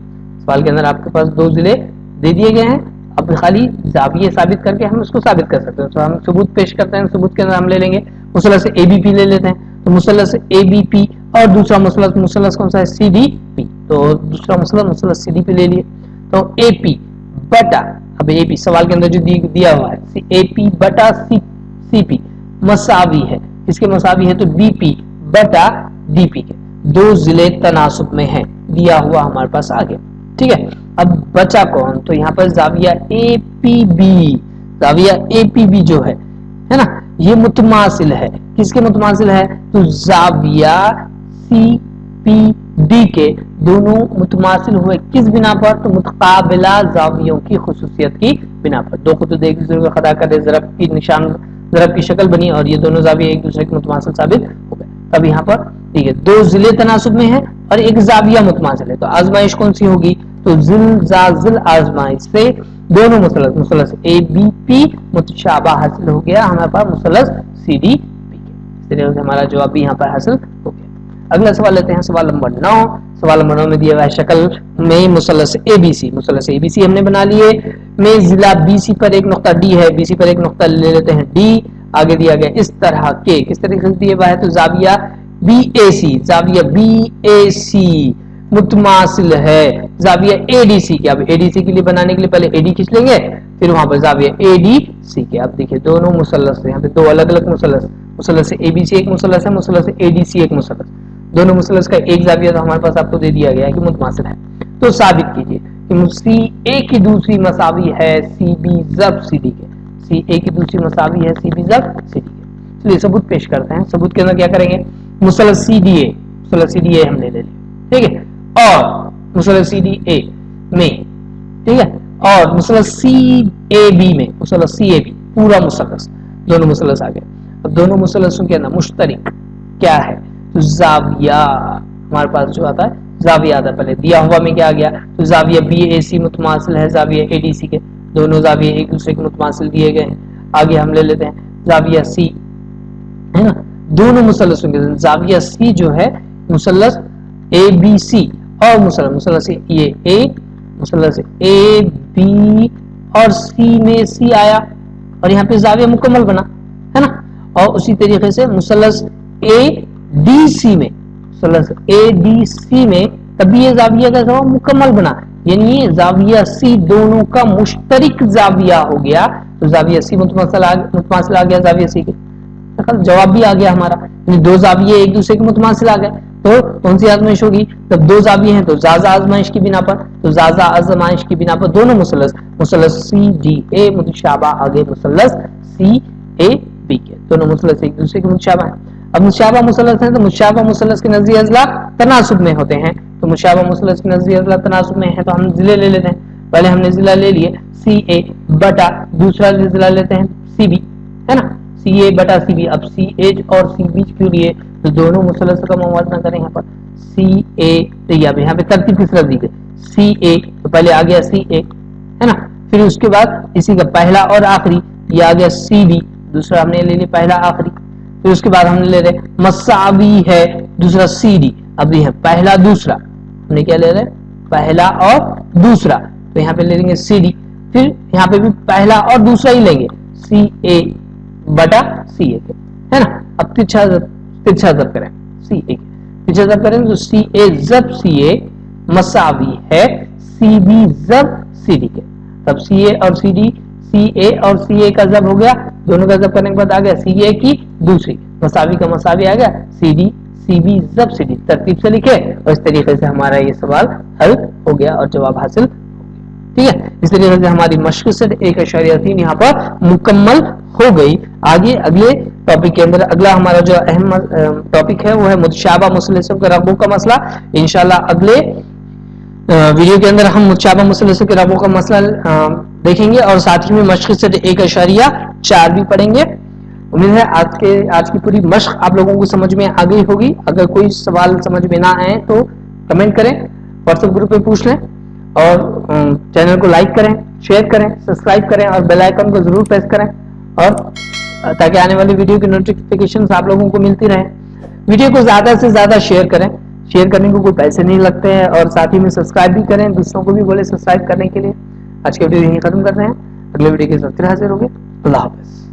سوال کے اندر آپ کے پاس دو ضلع دے دیے گئے ہیں. اب خالی زاویے ثابت کر کے ہم اس کو ثابت کر سکتے ہیں. تو ہم ثبوت پیش کرتے ہیں. ثبوت کے اندر ہم لے لیں گے مثلث اے بی پی لے لیتے ہیں. تو مثلث اے بی پی اور دوسرا مثلث کون سا ہے؟ C D P. تو دوسرا مثلث سی ڈی پی لے لیے. تو اے پی بٹا اب اے پی سوال کے اندر جو دیا ہوا ہے اے پی بٹا سی پی مساوی ہے کس کے مساوی ہے؟ تو بی پی بٹا ڈی پی کے. دو ضلع تناسب میں ہیں دیا ہوا ہمارے پاس آگے. ٹھیک ہے، اب بچا کون؟ تو یہاں پر زاویہ اے پی بی، زاویہ اے پی بی جو ہے نا یہ متماثل ہے کس کے متماثل ہے؟ تو زاویہ سی پی ڈی کے. دونوں متماثل ہوئے کس بنا پر؟ تو متقابلہ زاویوں کی خصوصیت کی بنا پر. دو خطوط ایک دوسرے کو خطا کرے، ضرب کی نشان ضرب کی شکل بنی اور یہ دونوں زاویے ایک دوسرے کے متماثل ثابت ہو گئے. اب یہاں پر ٹھیک ہے دو ضلع تناسب میں ہیں اور ایک زاویہ متماثل ہے. تو آزمائش کون سی ہوگی؟ تو زل آزمائش سے دونوں مثلث اے بی پی متشابہ حاصل ہو گیا ہمارے پاس مثلث سی ڈی پی کے. اس طرح سے ہمارا جواب بھی یہاں پر حاصل ہو گیا. اگلا سوال لیتے ہیں سوال نمبر 9. سوال نمبر 9 میں دیا ہوا ہے شکل میں مثلث اے بی سی، مثلث اے بی سی ہم نے بنا لیے. میں ضلع بی سی پر ایک نقطہ ڈی ہے، بی سی پر ایک نقطہ لے لیتے ہیں ڈی. آگے دیا گیا اس طرح کے کس طریقے سے دیا ہوا ہے؟ تو زاویہ بی اے سی، زاویہ بی اے سی متماثل ہے زاویہ اے ڈی سی کے. اب اے ڈی سی کے لیے بنانے کے لیے پہلے اے ڈی کھینچ لیں گے پھر وہاں پر زاویہ اے ڈی سی کے. اب دیکھیں دونوں مثلث یہاں پہ دو الگ الگ مثلث اے بی سی ایک مثلث ہے، مثلث اے ڈی سی ایک مثلث. دونوں مثلث کا ایک زاویہ تو ہمارے پاس آپ کو دے دیا گیا ہے کہ متماثل ہے. تو ثابت کیجئے کہ سی اے کی دوسری مساوی ہے سی بی ضرب سی ڈی کے. سی اے کی دوسری مساوی ہے سی بی ضرب سی ڈی کے. چلیے ثبوت پیش کرتے ہیں. ثبوت کے اندر کیا کریں گے؟ مثلث سی ڈی اے ہم نے لے لیا. ٹھیک ہے، اور مثلث سی ڈی اے میں ٹھیک ہے اور مثلث سی اے بی میں مثلث سی اے بی پورا مثلث دونوں مثلث آ گئے. اب دونوں مثلثوں کے اندر مشترک کیا ہے؟ تو زاویہ ہمارے پاس جو آتا ہے زاویہ آتا ہے. پہلے دیا ہوا میں کیا آ گیا؟ تو زاویہ بی اے سی متماثل ہے زاویہ اے ڈی سی کے. دونوں زاویے ایک دوسرے کے متماثل دیے گئے ہیں. آگے ہم لے لیتے ہیں زاویہ سی ہے نا. دونوں مثلثوں کے زاویہ سی جو ہے مثلث اے بی سی اور مثلث اے بی اور سی میں سی آیا اور یہاں پہ زاویہ مکمل بنا ہے نا. اور اسی طریقے سے مثلث اے ڈی سی میں تب یہ زاویہ کا مکمل بنا یعنی یہ زاویہ سی دونوں کا مشترک زاویہ ہو گیا. تو زاویہ سی متماثل آ گیا زاویہ سی کے. جواب بھی آ گیا ہمارا یعنی دو زاویے ایک دوسرے کے متماثل آ گئے. تو کون سی آزمائش ہوگی؟ جب دو زاویے ہیں تو زازا آزمائش کی بنا پر، تو زازا آزمائش کی بنا پر دونوں مثلث سی ڈی اے متشابہ آگے مثلث سی اے بی کے، دونوں مثلث ایک دوسرے کے متشابہ ہیں۔ اب متشابہ مثلث ہیں تو متشابہ مثلث کے نظری اضلاع تناسب میں ہوتے ہیں، تو متشابہ مثلث کے نظری اضلاع تناسب میں ہیں تو ہم ضلع لے لیتے ہیں۔ پہلے ہم نے ضلع لے لیے سی اے بٹا دوسرا ضلع لیتے ہیں سی بی، ہے نا، سی اے بٹا سی بی۔ اب سی ایچ اور سی بی کیوں لیے؟ تو دونوں مثلث کا موازنہ کریں یہاں پر سی اے، یہاں پہ ترتیب کس طرح دی گئی سی اے، تو پہلے آ گیا سی اے، ہے نا، پھر اس کے بعد اسی کا پہلا اور آخری یہ آ گیا سی بی، دوسرا ہم نے لے لیا پہلا آخری، پھر اس کے بعد ہم نے لے رہے مساوی ہے دوسرا سی ڈی، اب یہ ہے پہلا دوسرا، ہم نے کیا لے رہے پہلا اور دوسرا، تو یہاں پہ لے لیں گے سی ڈی، پھر یہاں پہ بھی پہلا اور دوسرا ہی لیں گے سی اے بٹا سی اے کے، ہے نا۔ اب ترچھا ضرب کریں سی اے ترچھا ضرب کریں تو سی اے ضرب سی اے مساوی ہے سی بی ضرب سی ڈی کے، تب سی اے اور سی ڈی، سی اے اور سی اے کا ضرب ہو گیا، دونوں کا ضرب کرنے کے بعد آ گیا سی اے کی دوسری، مساوی کا مساوی آ گیا سی ڈی سی بی ضرب سی ڈی، ترتیب سے لکھے اور اس طریقے سے ہمارا یہ سوال حل ہو گیا اور جواب حاصل، ٹھیک ہے۔ اس طریقے سے ہماری مشق سے 1.3 یہاں پر مکمل ہو گئی۔ آگے اگلے ٹاپک کے اندر اگلا ہمارا جو اہم ٹاپک ہے وہ ہے متشابہ مثلثوں کے رقبوں کا مسئلہ۔ انشاءاللہ اگلے ویڈیو کے اندر ہم متشابہ مثلثوں کے رقبوں کا مسئلہ دیکھیں گے اور ساتھ ہی میں مشق سے 1.4 بھی پڑھیں گے۔ امید ہے آج کی پوری مشق آپ لوگوں کو سمجھ میں آ گئی ہوگی۔ اگر کوئی سوال سمجھ میں نہ آئے تو کمنٹ کریں، واٹس ایپ گروپ پہ پوچھ لیں اور چینل کو لائک کریں، شیئر کریں، سبسکرائب کریں اور بیل آئیکن کو ضرور پریس کریں اور تاکہ آنے والی ویڈیو کی نوٹیفیکیشنز آپ لوگوں کو ملتی رہیں۔ ویڈیو کو زیادہ سے زیادہ شیئر کریں، شیئر کرنے کو کوئی پیسے نہیں لگتے ہیں، اور ساتھ ہی میں سبسکرائب بھی کریں، دوسروں کو بھی بولے سبسکرائب کرنے کے لیے۔ آج کی ویڈیو یہیں ختم کرتے ہیں، اگلے ویڈیو کے ساتھ پھر حاضر ہوں گے۔ اللہ حافظ۔